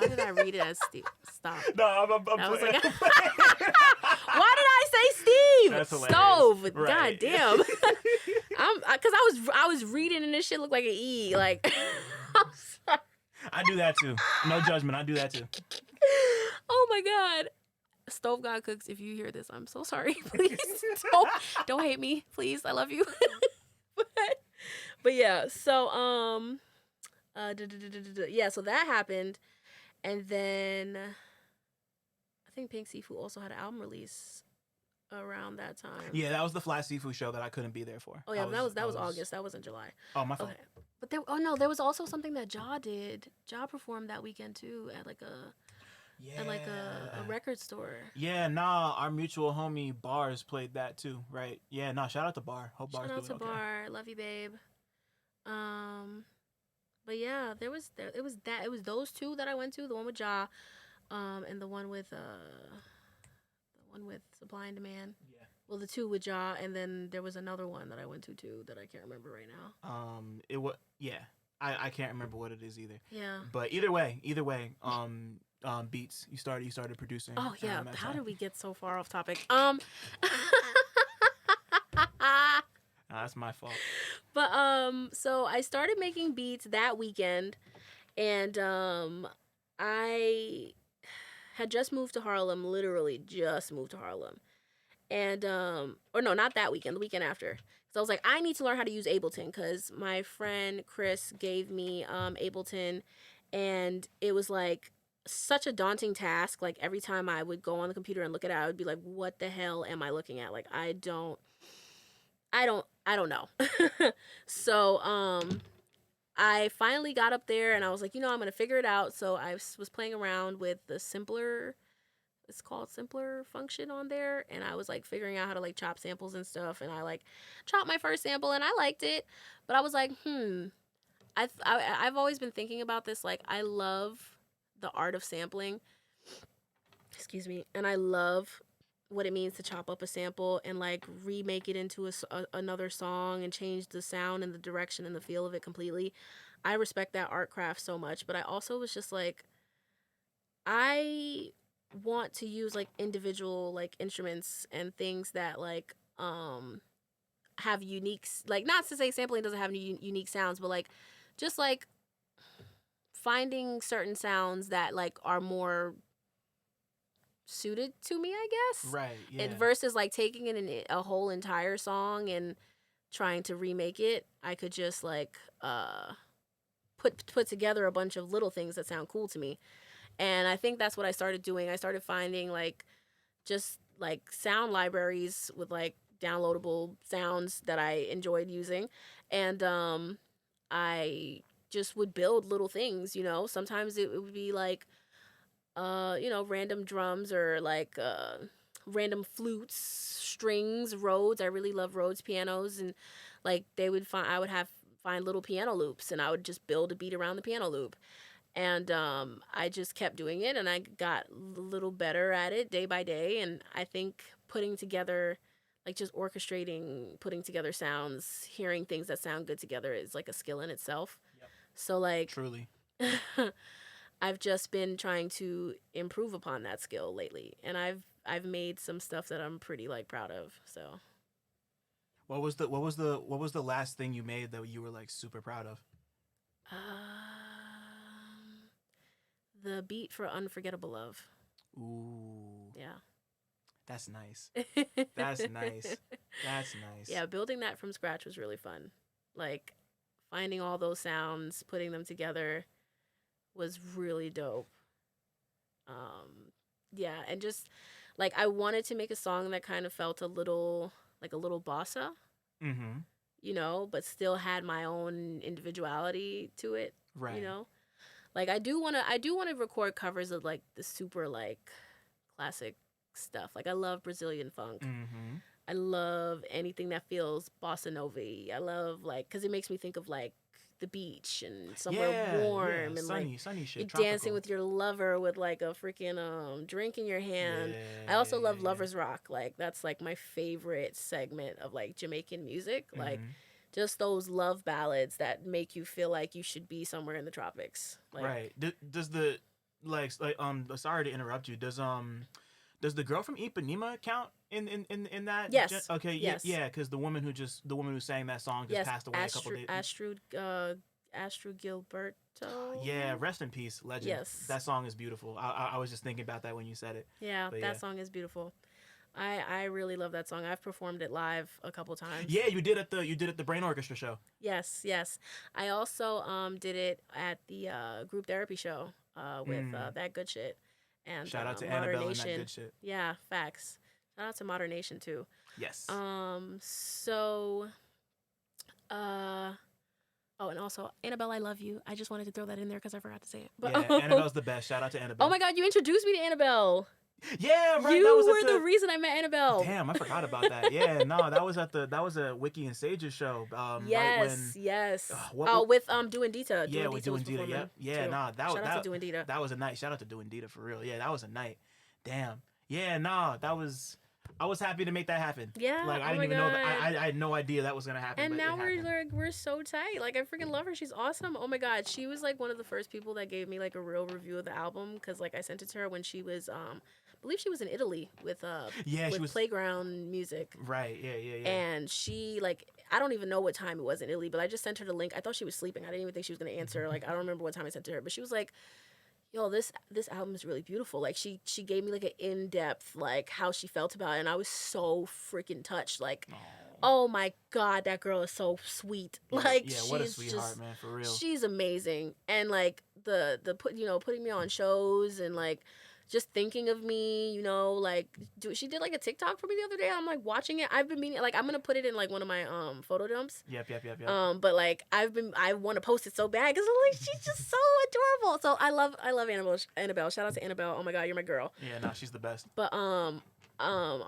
did I read it as Steve? Stop. No, I'm That was playing. like, why did I say Steve? That's hilarious. Stove. Right. God damn. Because I was reading and this shit looked like an E. Like, I'm sorry. I do that too. No judgment. I do that too. Oh my God. Stove God Cooks, if you hear this, I'm so sorry. Please don't hate me. Please. I love you. but yeah, so yeah, so that happened. And then I think Pink Sifu also had an album release around that time. Yeah, that was the Fly Seafood show that I couldn't be there for. Oh yeah, that was August. That wasn't July. Oh, my fault. Okay, but there was also something that Jah did. Jah performed that weekend too at like a record store. Yeah, nah, our mutual homie Bars played that too, right? Yeah, nah, shout out to Bar. Hope Bar's Shout out doing to okay. Bar, love you, babe. But yeah, it was those two that I went to, the one with Jah, and the one with Supply and Demand. Yeah. Well, the two with Jah, and then there was another one that I went to too that I can't remember right now. It was I can't remember what it is either. Yeah. But either way, beats. You started producing. Oh yeah. How did we get so far off topic? Nah, that's my fault. But so I started making beats that weekend, and I had just moved to Harlem, literally just moved to Harlem. And or no, not that weekend, the weekend after. So I was like, I need to learn how to use Ableton, because my friend Chris gave me Ableton, and it was like such a daunting task. Like every time I would go on the computer and look at it, I would be like, what the hell am I looking at? Like I don't know. So I finally got up there and I was like, I'm gonna figure it out. So I was playing around with the simpler function on there, and I was like figuring out how to like chop samples and stuff, and I like chopped my first sample and I liked it, but I was like, I've always been thinking about this. Like I love the art of sampling, excuse me, and I love what it means to chop up a sample and like remake it into another song and change the sound and the direction and the feel of it completely. I respect that art craft so much, but I also was just like, I want to use like individual like instruments and things that like have unique, like, not to say sampling doesn't have unique sounds, but like just like finding certain sounds that like are more suited to me, I guess. Right. Yeah. And versus like taking in a whole entire song and trying to remake it, I could just like put together a bunch of little things that sound cool to me. And I think that's what I started doing. I started finding like just like sound libraries with like downloadable sounds that I enjoyed using, and I just would build little things. Sometimes it would be like random drums or like random flutes, strings, Rhodes. I really love Rhodes pianos, and like I would find little piano loops, and I would just build a beat around the piano loop. And I just kept doing it, and I got a little better at it day by day. And I think putting together, like just orchestrating, putting together sounds, hearing things that sound good together is like a skill in itself. Yep. So like, truly. I've just been trying to improve upon that skill lately, and I've made some stuff that I'm pretty like proud of. So, what was the last thing you made that you were like super proud of? The beat for Unforgettable Love. Ooh. Yeah. That's nice. That's nice. That's nice. Yeah, building that from scratch was really fun. Like finding all those sounds, putting them together was really dope. Yeah, and just like I wanted to make a song that kind of felt a little bossa. Mm-hmm. But still had my own individuality to it. Right. Like I do want to record covers of like the super like classic stuff. Like I love Brazilian funk. Mm-hmm. I love anything that feels bossa nova-y. I love like, because it makes me think of like the beach and somewhere warm and sunny like shit, you're dancing with your lover with like a freaking drink in your hand. I also love lovers rock. Like that's like my favorite segment of like Jamaican music. Mm-hmm. Like just those love ballads that make you feel like you should be somewhere in the tropics. Like, right. Does the sorry to interrupt you. Does the girl from Ipanema count in that? Yes. Okay. Yes. Yeah. Because the woman who sang that song just passed away a couple days. Astrid Gilberto. Yeah. Rest in peace, legend. Yes. That song is beautiful. I was just thinking about that when you said it. Yeah. That song is beautiful. I really love that song. I've performed it live a couple times. Yeah, you did at the Brain Orchestra show. Yes. I also did it at the group therapy show with That Good Shit. And shout out to Annabelle and That Good Shit. Yeah, facts. Shout out to Modern Nation too. Yes. So, oh, and also Annabelle, I love you. I just wanted to throw that in there because I forgot to say it. But, yeah, Annabelle's the best. Shout out to Annabelle. Oh my God, you introduced me to Annabelle. Yeah, right. You that was were the reason I met Annabelle. Damn, I forgot about that. Yeah, no, that was a Wiki and Sage's show. Yes, right when, yes. what, with Doing Dita. Yeah, with Doing Dita. Yep. Yeah, too. nah, Shout out to Doing Dita. That was a night. Shout out to Doing Dita for real. Yeah, that was a night. Damn. Yeah, nah, that was. I was happy to make that happen. Yeah, like I didn't even know that. I had no idea that was gonna happen. And but now we're so tight. Like I freaking love her. She's awesome. Oh my God, she was like one of the first people that gave me like a real review of the album because like I sent it to her when she was I believe she was in Italy with she was Playground Music. Right. Yeah. And she like I don't even know what time it was in Italy, but I just sent her the link. I thought she was sleeping. I didn't even think she was gonna answer. Like I don't remember what time I sent to her, but she was like, yo, this album is really beautiful. Like she gave me like an in-depth like how she felt about it, and I was so freaking touched. Like, oh my God, that girl is so sweet. Like, yeah, what a sweetheart, man, for real. She's amazing, and like putting me on shows and like just thinking of me, you know, like she did like a TikTok for me the other day. I'm like watching it. I've been meaning like I'm gonna put it in like one of my photo dumps. Yep. But like I want to post it so bad because I'm like she's just so adorable. So I love Annabelle. Shout out to Annabelle. Oh my God, you're my girl. Yeah, no, she's the best. But I'm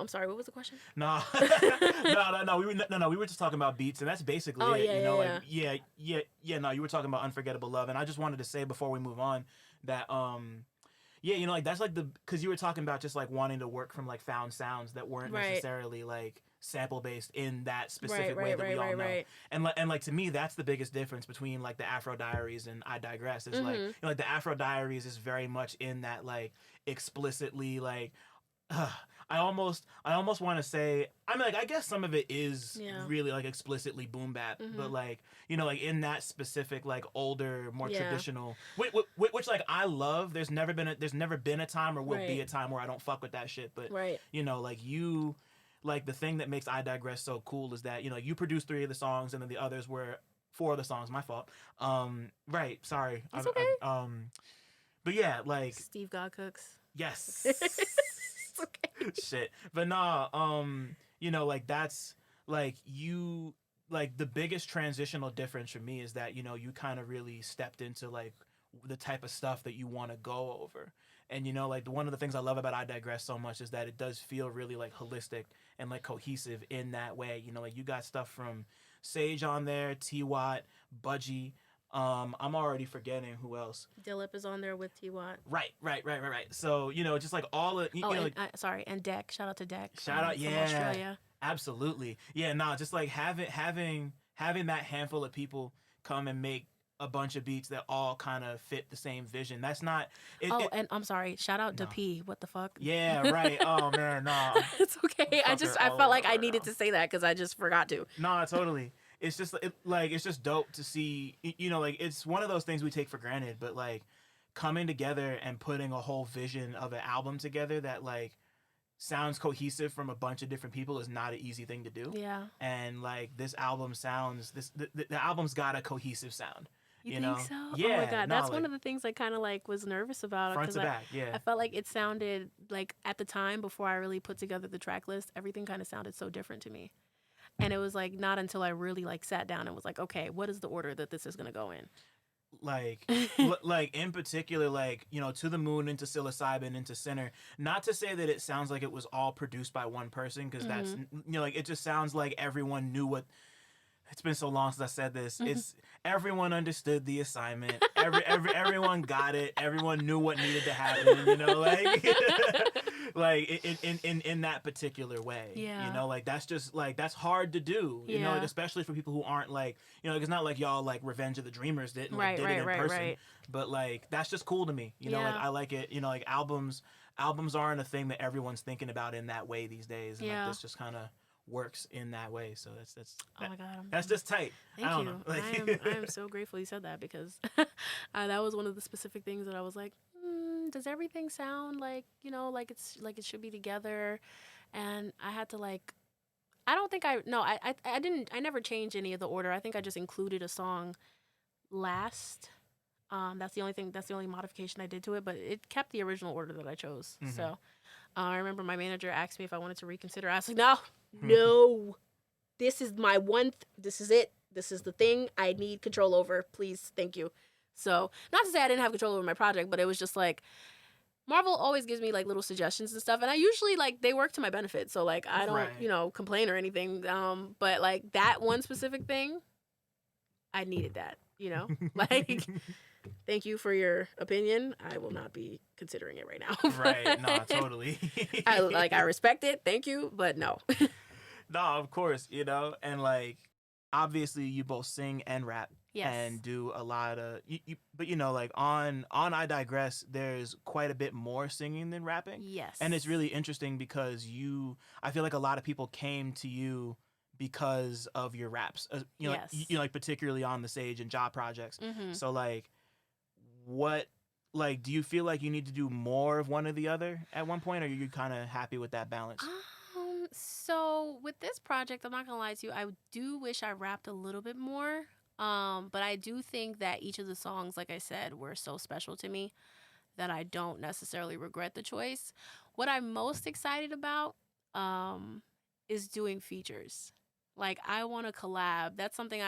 sorry. What was the question? No, no. We were just talking about beats, and that's basically it. Yeah, you know, yeah. like no. You were talking about Unforgettable Love, and I just wanted to say before we move on that yeah, you know, like that's like because you were talking about just like wanting to work from like found sounds that weren't necessarily like sample based in that specific way that we all know. And like to me, that's the biggest difference between like the Afro Diaries and I Digress. Is like, you know, like the Afro Diaries is very much in that like explicitly like. I almost want to say, I mean, like, I guess some of it is really like explicitly boom bap, but like, you know, like in that specific like older, more traditional, which like I love. There's never been a time or will be a time where I don't fuck with that shit. But you know, like like the thing that makes I Digress so cool is that, you know, you produced 3 of the songs and then the others were 4 of the songs. My fault. Right. Sorry. It's okay. But yeah, like Steve God Cooks. Yes. Okay. Shit. But nah, you know, like that's like you like the biggest transitional difference for me is that, you know, you kind of really stepped into like the type of stuff that you want to go over. And you know, like one of the things I love about I Digress so much is that it does feel really like holistic and like cohesive in that way. You know, like you got stuff from Sage on there, T-Watt, Budgie. I'm already forgetting who else. Dillip is on there with T-Watt. Right. So, you know, just like all of... and Deck. Shout out to Deck. Shout out, from Australia. Absolutely. Yeah, nah, just like having that handful of people come and make a bunch of beats that all kind of fit the same vision. That's not... and I'm sorry. Shout out to P. What the fuck? Yeah, right. Oh, man, nah. It's okay. I felt like I needed to say that because I just forgot to. Nah, totally. It's just it's just dope to see, you know, like it's one of those things we take for granted, but like coming together and putting a whole vision of an album together that like sounds cohesive from a bunch of different people is not an easy thing to do. Yeah. And like this album sounds the album's got a cohesive sound. You know? think so? Yeah. Oh my God, that's one of the things I kind of like was nervous about. Front to back, yeah. I felt like it sounded like at the time before I really put together the track list, everything kind of sounded so different to me. And it was like not until I really like sat down and was like, okay, what is the order that this is gonna go in? Like, like in particular, like, you know, To the Moon, into Psilocybin, into Sinner. Not to say that it sounds like it was all produced by one person, because that's, you know, like it just sounds like everyone knew what. It's been so long since I said this. It's everyone understood the assignment. Everyone got it. Everyone knew what needed to happen. You know, like, like in that particular way. Yeah. You know, like that's just like that's hard to do. You know, like, especially for people who aren't like, you know, like, it's not like y'all like Revenge of the Dreamers did it in person. But like that's just cool to me. You know, like I like it. You know, like albums aren't a thing that everyone's thinking about in that way these days. And like this just kind of works in that way, so that's oh my God, that's just tight. Thank you. I am so grateful you said that because that was one of the specific things that I was like, does everything sound like, you know, like it's like it should be together? And I had to like, I never changed any of the order. I think I just included a song last. That's the only modification I did to it, but it kept the original order that I chose. So I remember my manager asked me if I wanted to reconsider. I was like, no, this is my this is it. This is the thing I need control over. Please, thank you. So, not to say I didn't have control over my project, but it was just like, Marvel always gives me like little suggestions and stuff, and I usually like they work to my benefit. So like I don't, complain or anything. But like that one specific thing, I needed that. Like thank you for your opinion. I will not be considering it right now. Right? No, totally. I respect it. Thank you, but no. No, of course, and like obviously you both sing and rap. Yes. And do a lot of but like on I Digress, there's quite a bit more singing than rapping. Yes. And it's really interesting because I feel like a lot of people came to you because of your raps. Yes. Like particularly on the Sage and Jah projects. Mm-hmm. So like do you feel like you need to do more of one or the other at one point, or are you kind of happy with that balance? So with this project, I'm not gonna lie to you, I do wish I rapped a little bit more. But I do think that each of the songs, like I said, were so special to me that I don't necessarily regret the choice. What I'm most excited about is doing features. Like I want to collab. That's something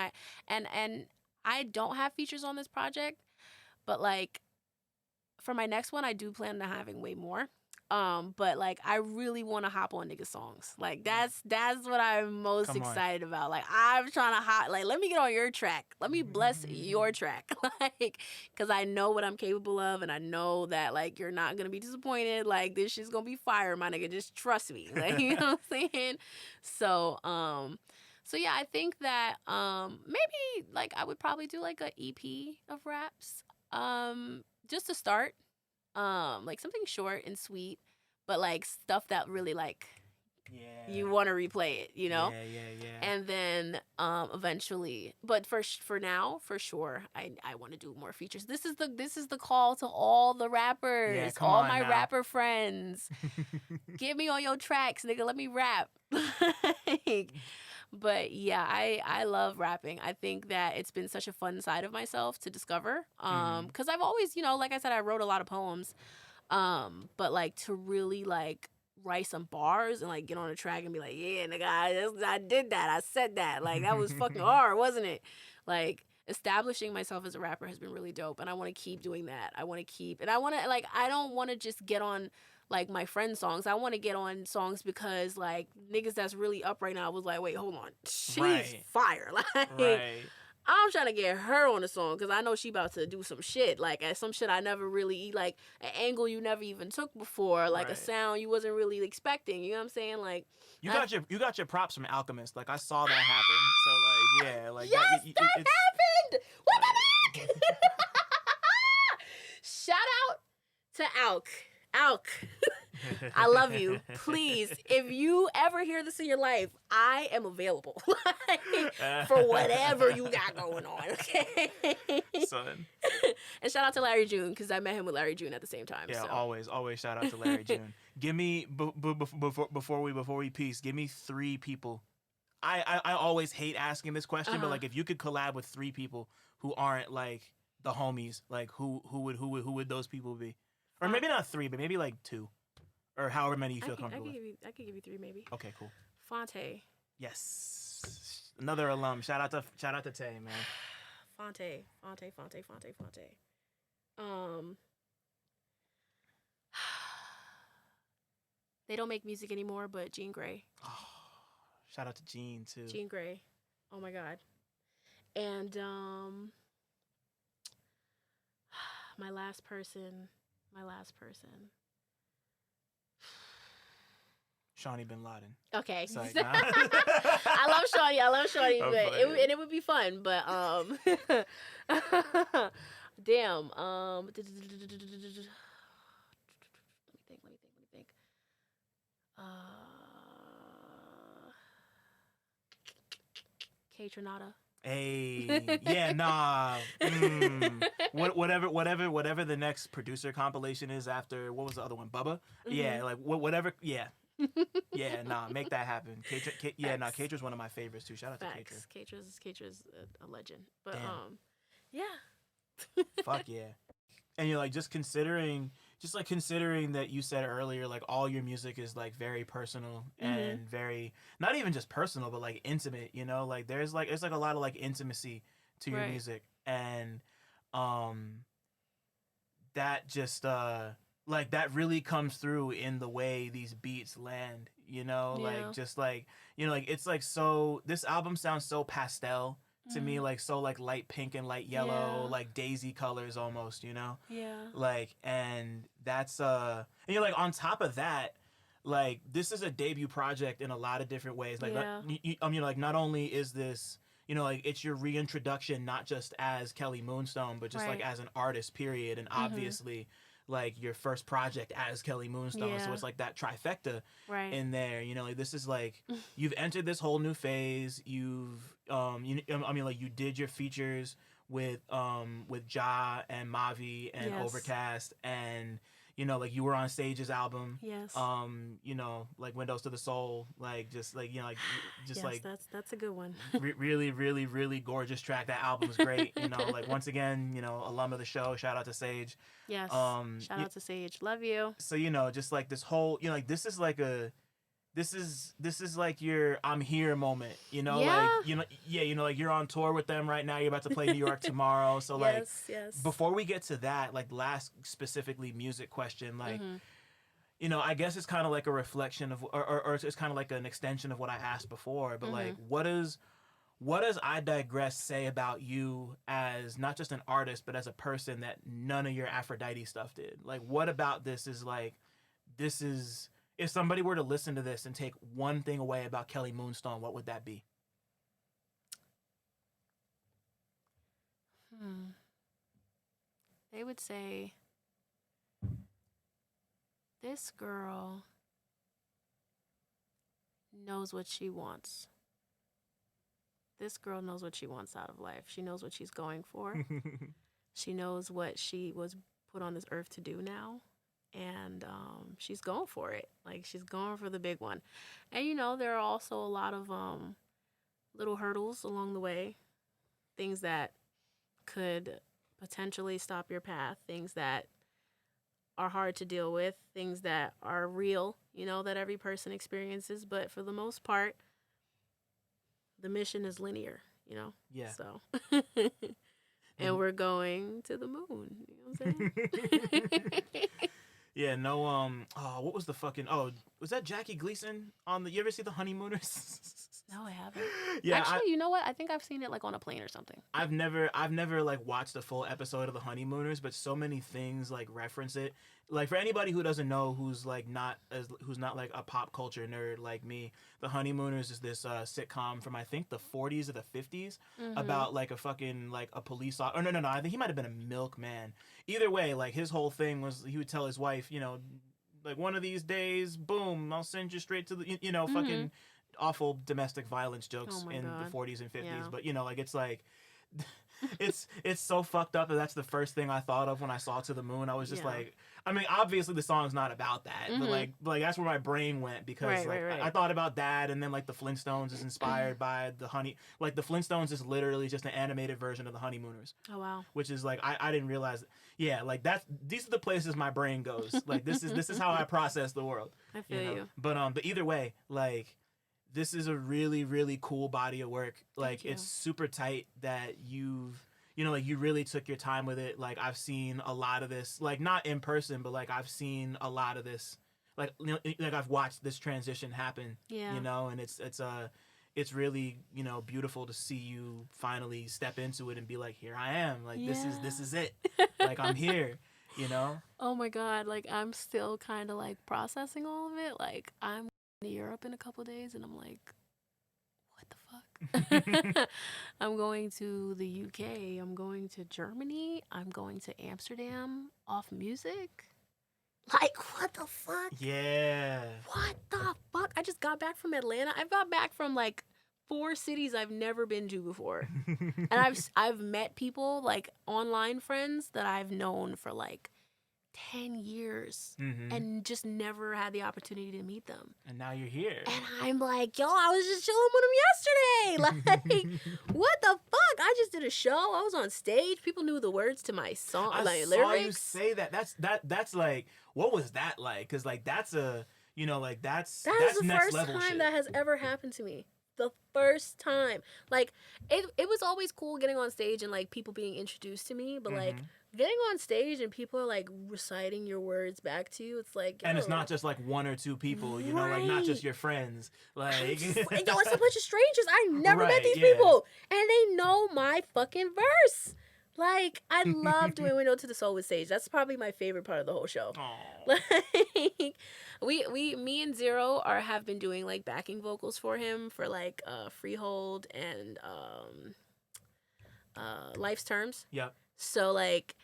and I don't have features on this project, but like for my next one, I do plan on having way more. But like I really want to hop on nigga songs. Like that's what I'm most excited about. Like I'm trying to let me get on your track. Let me bless your track. Like cuz I know what I'm capable of, and I know that like you're not going to be disappointed. Like this shit's going to be fire, my nigga. Just trust me. Like you know what I'm saying? So yeah, I think that maybe like I would probably do like a EP of raps. Just to start. Like something short and sweet, but like stuff that really like you want to replay it, Yeah. And then eventually, but for now, for sure, I want to do more features. This is the call to all the rappers, all my rapper friends. Get me on your tracks, nigga. Let me rap. But yeah, I love rapping. I think that it's been such a fun side of myself to discover. Because I've always, like I said, I wrote a lot of poems. But like to really like write some bars and like get on a track and be like, yeah, nigga, I did that. I said that. Like that was fucking hard, wasn't it? Like establishing myself as a rapper has been really dope, and I want to keep doing that. I want to like I don't want to just get on like my friend's songs. I want to get on songs because like niggas that's really up right now was like, wait, hold on, she's fire. Like I'm trying to get her on a song because I know she about to do some shit, like some shit I never really, like an angle you never even took before, like a sound you wasn't really expecting. You know what I'm saying? Like you got your props from Alchemist. Like I saw that happen. So like yeah, like yes, that happened. What the heck? Shout out to Alk. I love you. Please, if you ever hear this in your life, I am available for whatever you got going on. Okay, son. And shout out to Larry June because I met him with Larry June at the same time. Yeah, so. always shout out to Larry June. Give me before we peace. Give me 3 people. I always hate asking this question, but like if you could collab with 3 people who aren't like the homies, like who would those people be? Or maybe not 3, but maybe like 2. Or however many you feel comfortable with. I could give you 3 maybe. Okay, cool. Fonte. Yes. Another alum. Shout out to Tay, man. Fonte. They don't make music anymore, but Jean Grey. Oh, shout out to Jean too. Jean Grey. Oh my God. And my last person. Shawnee Bin Laden. Okay. Like, nah. I love Shawnee, but it would be fun. But damn. Let me think. K Tronada. Hey, yeah, nah. Whatever the next producer compilation is after, what was the other one? Bubba? Mm-hmm. Yeah, like whatever. Yeah. Yeah, nah, make that happen. K-Tra's one of my favorites too. Shout out to K-Tra. K-Tra's a legend. But damn. yeah. Fuck yeah. And you're like, just considering just like considering that you said earlier, like all your music is like very personal and very not even just personal, but like intimate. You know, like there's like a lot of like intimacy to your music, and that just like that really comes through in the way these beats land. You know, like just like you know, like it's like so. This album sounds so pastel to me, like so like light pink and light yellow, like daisy colors almost, you know? Like, and that's and you're like on top of that, like this is a debut project in a lot of different ways. Like I mean, like not only is this, you know, like it's your reintroduction not just as Kelly Moonstone, but just like as an artist, period, and obviously like your first project as Kelly Moonstone. So it's like that trifecta in there. You know, like this is like you've entered this whole new phase. You've I mean like you did your features with Jah and Mavi and Overcast, and you know like you were on Sage's album. You know, like Windows to the Soul, like just like you know like just like that's a good one. Really really really gorgeous track. That album is great. You know, like once again, you know, alum of the show, shout out to Sage. Shout out to Sage, love you. So you know, just like this whole, you know, like this is like a this is like your I'm here moment, you know, like you know, you know, like you're on tour with them right now, you're about to play New York tomorrow, so like before we get to that, like last specifically music question, like you know, I guess it's kind of like a reflection of or it's kind of like an extension of what I asked before, but like what does I Digress say about you as not just an artist but as a person that none of your Aphrodite stuff did? Like what about this is like this is, if somebody were to listen to this and take one thing away about Kelly Moonstone, what would that be? They would say, this girl knows what she wants. This girl knows what she wants out of life. She knows what she's going for. She knows what she was put on this earth to do now. And she's going for it. Like, she's going for the big one. And, you know, there are also a lot of little hurdles along the way. Things that could potentially stop your path. Things that are hard to deal with. Things that are real, you know, that every person experiences. But for the most part, the mission is linear, you know? So, and we're going to the moon, you know what I'm saying? Yeah, no, what was the fucking, was that Jackie Gleason on you ever see The Honeymooners? No, I haven't. Yeah, actually, you know what? I think I've seen it like on a plane or something. I've never like watched a full episode of The Honeymooners, but so many things like reference it. Like for anybody who doesn't know, who's not like a pop culture nerd like me, The Honeymooners is this sitcom from I think the 40s or the 50s about like a fucking like a police officer. Oh no, I think he might have been a milkman. Either way, like his whole thing was he would tell his wife, you know, like one of these days, boom, I'll send you straight to the, you know, fucking awful domestic violence jokes in the 40s and 50s. But you know, like it's like it's so fucked up that that's the first thing I thought of when I saw To the Moon. I was just like, I mean, obviously the song's not about that, but like that's where my brain went because I thought about that, and then like the Flintstones is inspired by the like the Flintstones is literally just an animated version of the Honeymooners. Oh wow. Which is like I didn't realize. Yeah, like these are the places my brain goes. Like this is how I process the world. I feel you. But either way, like this is a really, really cool body of work. Like it's super tight that you know, like you really took your time with it. Like I've seen a lot of this, like not in person, but like I've seen a lot of this, like you know, like I've watched this transition happen. Yeah. You know, and it's really, you know, beautiful to see you finally step into it and be like, here I am. Like this is it. Like I'm here. You know. Oh my God! Like I'm still kind of like processing all of it. Like I'm to Europe in a couple of days, and I'm like, what the fuck? I'm going to the UK. I'm going to Germany. I'm going to Amsterdam off music. Like, what the fuck? Yeah. What the fuck? I just got back from Atlanta. I've got back from like 4 cities I've never been to before. And I've met people, like online friends that I've known for like 10 years and just never had the opportunity to meet them. And now you're here. And I'm like, yo, I was just chilling with them yesterday. Like, what the fuck? I just to the show. I was on stage. People knew the words to my song, I like saw lyrics. you say that. That's like, what was that like? Because like that's a, you know, like that's the next first level time shit. that has ever happened to me. The first time. Like, it was always cool getting on stage and, like, people being introduced to me. But, like, getting on stage and people are, like, reciting your words back to you, it's like, yo. And it's not just, like, one or two people, you know, like, not just your friends. Like, yo, it's a bunch of strangers. I never met these people. And they know my fucking verse. Like, I love doing Window to the Soul with Sage. That's probably my favorite part of the whole show. Like, me and Zero have been doing, like, backing vocals for him for, like, Freehold and Life's Terms. Yep. So, like,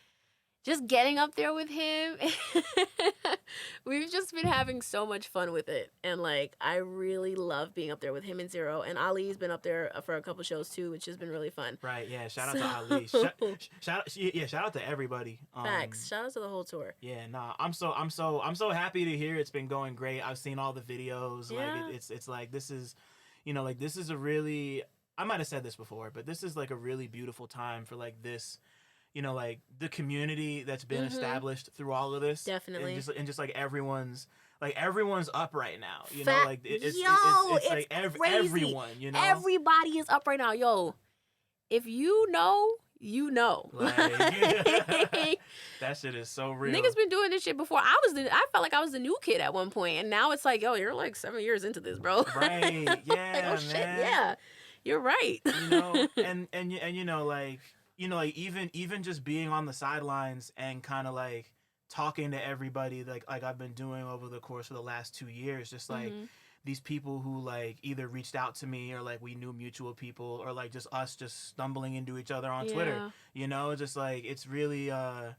just getting up there with him, we've just been having so much fun with it. And, like, I really love being up there with him and Zero. And Ali's been up there for a couple shows, too, which has been really fun. Right, yeah. Shout out to Ali. Shout out to everybody. Facts. Shout out to the whole tour. Yeah, nah. I'm so happy to hear it's been going great. I've seen all the videos. Yeah. Like, it's like, this is, you know, like, this is a really, I might have said this before, but this is, like, a really beautiful time for, like, this, you know, like, the community that's been established through all of this. Definitely. And just like, everyone's up right now. You know, like, it's like crazy. everyone, you know? Everybody is up right now. Yo, if you know, you know. Like, that shit is so real. Niggas been doing this shit before. I felt like I was the new kid at one point, and now it's like, yo, you're like 7 years into this, bro. Right, yeah, like, oh, man. shit, yeah. You're right. You know, and you know, like, even just being on the sidelines and kind of like talking to everybody, like I've been doing over the course of the last 2 years, just like these people who like either reached out to me or like we knew mutual people or like just us just stumbling into each other on Twitter, you know, just like, it's really, I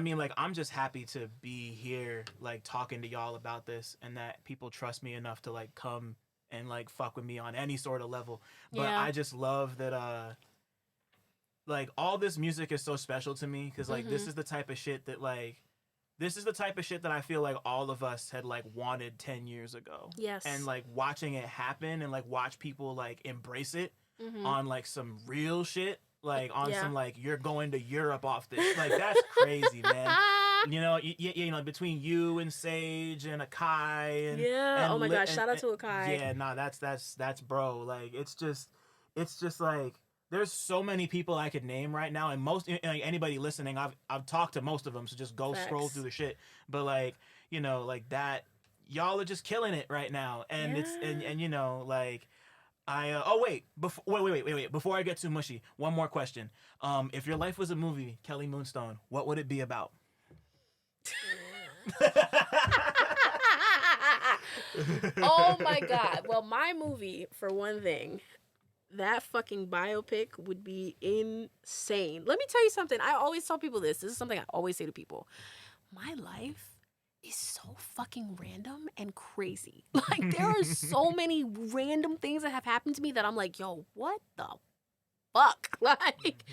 mean, like, I'm just happy to be here, like, talking to y'all about this and that people trust me enough to like come and like fuck with me on any sort of level. But I just love that, like, all this music is so special to me because, like, this is the type of shit that, like, I feel like all of us had, like, wanted 10 years ago. Yes. And, like, watching it happen and, like, watch people, like, embrace it on, like, some real shit. Like, on some, like, you're going to Europe off this. Like, that's crazy, man. You know, you know, between you and Sage and Akai and oh my gosh, shout out to Akai. Yeah, nah, that's bro. Like, it's just like, there's so many people I could name right now, and most, like, anybody listening, I've talked to most of them, so just go scroll through the shit. But like, you know, like, that, y'all are just killing it right now, and it's and you know, like, wait, before I get too mushy, one more question. If your life was a movie, Kelly Moonstone, what would it be about? Oh my god. Well, my movie, for one thing, that fucking biopic would be insane. Let me tell you something. I always tell people this. This is something I always say to people. My life is so fucking random and crazy. Like, there are so many random things that have happened to me that I'm like, yo, what the fuck? Like,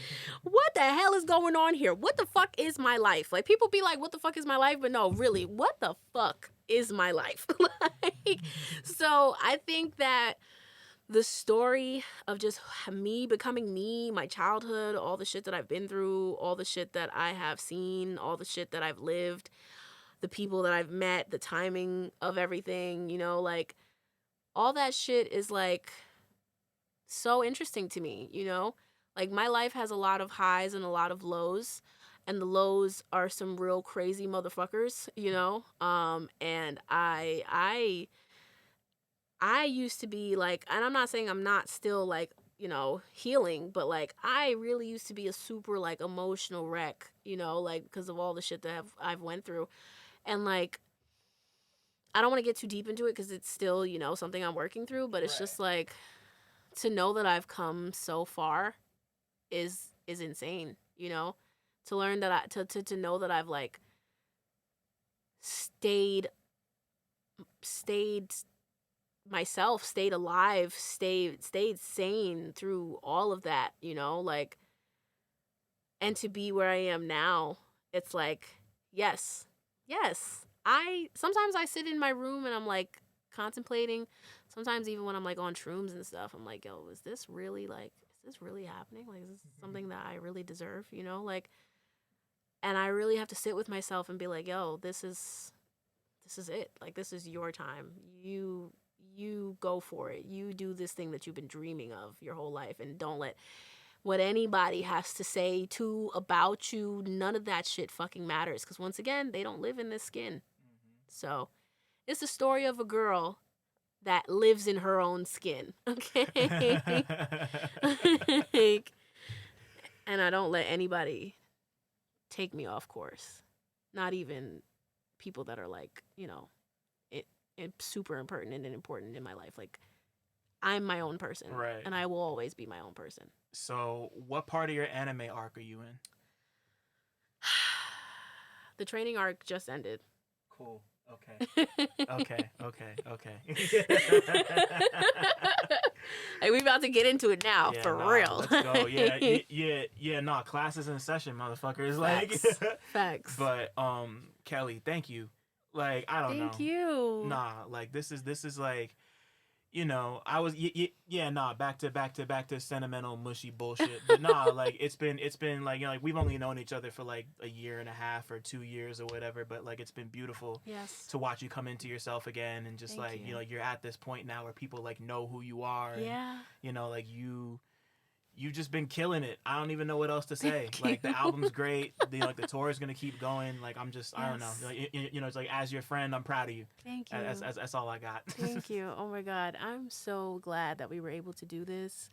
what the hell is going on here? What the fuck is my life? Like, people be like, what the fuck is my life? But no, really, what the fuck is my life? Like, so I think that the story of just me becoming me, my childhood, all the shit that I've been through, all the shit that I have seen, all the shit that I've lived, the people that I've met, the timing of everything, you know, like, all that shit is, like, so interesting to me, you know? Like, my life has a lot of highs and a lot of lows, and the lows are some real crazy motherfuckers, you know? And I used to be, like, and I'm not saying I'm not still, like, you know, healing, but, like, I really used to be a super, like, emotional wreck, you know, like, because of all the shit that I've went through. And, like, I don't want to get too deep into it because it's still, you know, something I'm working through, but it's just, like, to know that I've come so far is insane, you know? To learn that to know that I've, like, stayed myself, stayed alive, stayed sane through all of that, you know, like, and to be where I am now, it's like, yes, sometimes I sit in my room and I'm, like, contemplating, sometimes even when I'm, like, on shrooms and stuff, I'm like, yo, is this really this really happening? Like, is this something that I really deserve? You know, like, and I really have to sit with myself and be like, yo, this is it. Like, this is your time. You go for it. You do this thing that you've been dreaming of your whole life, and don't let what anybody has to say about you. None of that shit fucking matters, because once again, they don't live in this skin. So it's the story of a girl that lives in her own skin. Okay. And I don't let anybody take me off course. Not even people that are like, you know, super impertinent and important in my life. Like, I'm my own person. Right. And I will always be my own person. So what part of your anime arc are you in? The training arc just ended. Cool. Okay. Okay. Like, we about to get into it now, for real. Let's go. Yeah. Nah, class is in session, motherfuckers. Facts. Like, Facts. But Kelly, thank you. Like, I don't know. Thank you. Nah, like this is like, you know, I was back to sentimental mushy bullshit. But nah, like it's been like, you know, like we've only known each other for like a year and a half or 2 years or whatever, but like it's been beautiful to watch you come into yourself again, and just like, you know, you're at this point now where people like know who you are. Yeah. And, you know, like you've just been killing it. I don't even know what else to say. Like, the album's great. Like the tour is gonna keep going. Like, I'm just, I don't know. Like, you know, it's like, as your friend, I'm proud of you. Thank you. That's all I got. Thank you. Oh my God, I'm so glad that we were able to do this.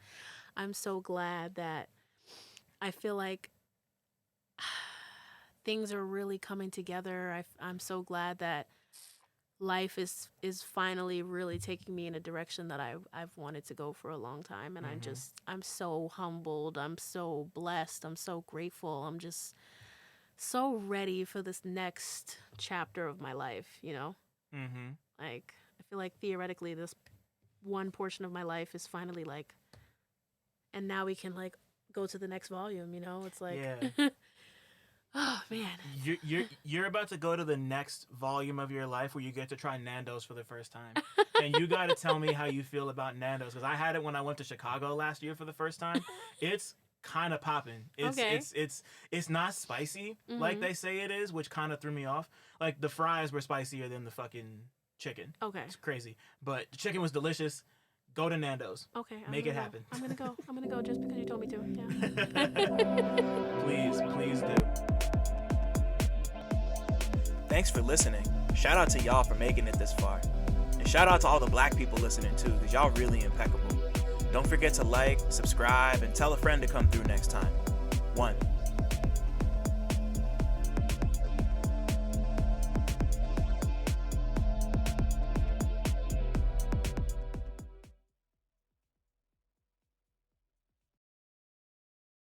I'm so glad that I feel like things are really coming together. I'm so glad that life is finally really taking me in a direction that I've wanted to go for a long time. And I'm so humbled. I'm so blessed. I'm so grateful. I'm just so ready for this next chapter of my life, you know? Mm-hmm. Like, I feel like theoretically this one portion of my life is finally like, and now we can like go to the next volume, you know? It's like, yeah. Oh man, you're about to go to the next volume of your life where you get to try Nando's for the first time, and you got to tell me how you feel about Nando's, because I had it when I went to Chicago last year for the first time. It's kind of popping. It's not spicy like they say it is, which kind of threw me off. Like, the fries were spicier than the fucking chicken. Okay, it's crazy, but the chicken was delicious. Go to Nando's. Okay, make it happen. I'm gonna go just because you told me to. Yeah. Please do. Thanks for listening. Shout out to y'all for making it this far. And shout out to all the black people listening too, because y'all really impeccable. Don't forget to like, subscribe, and tell a friend to come through next time. 1.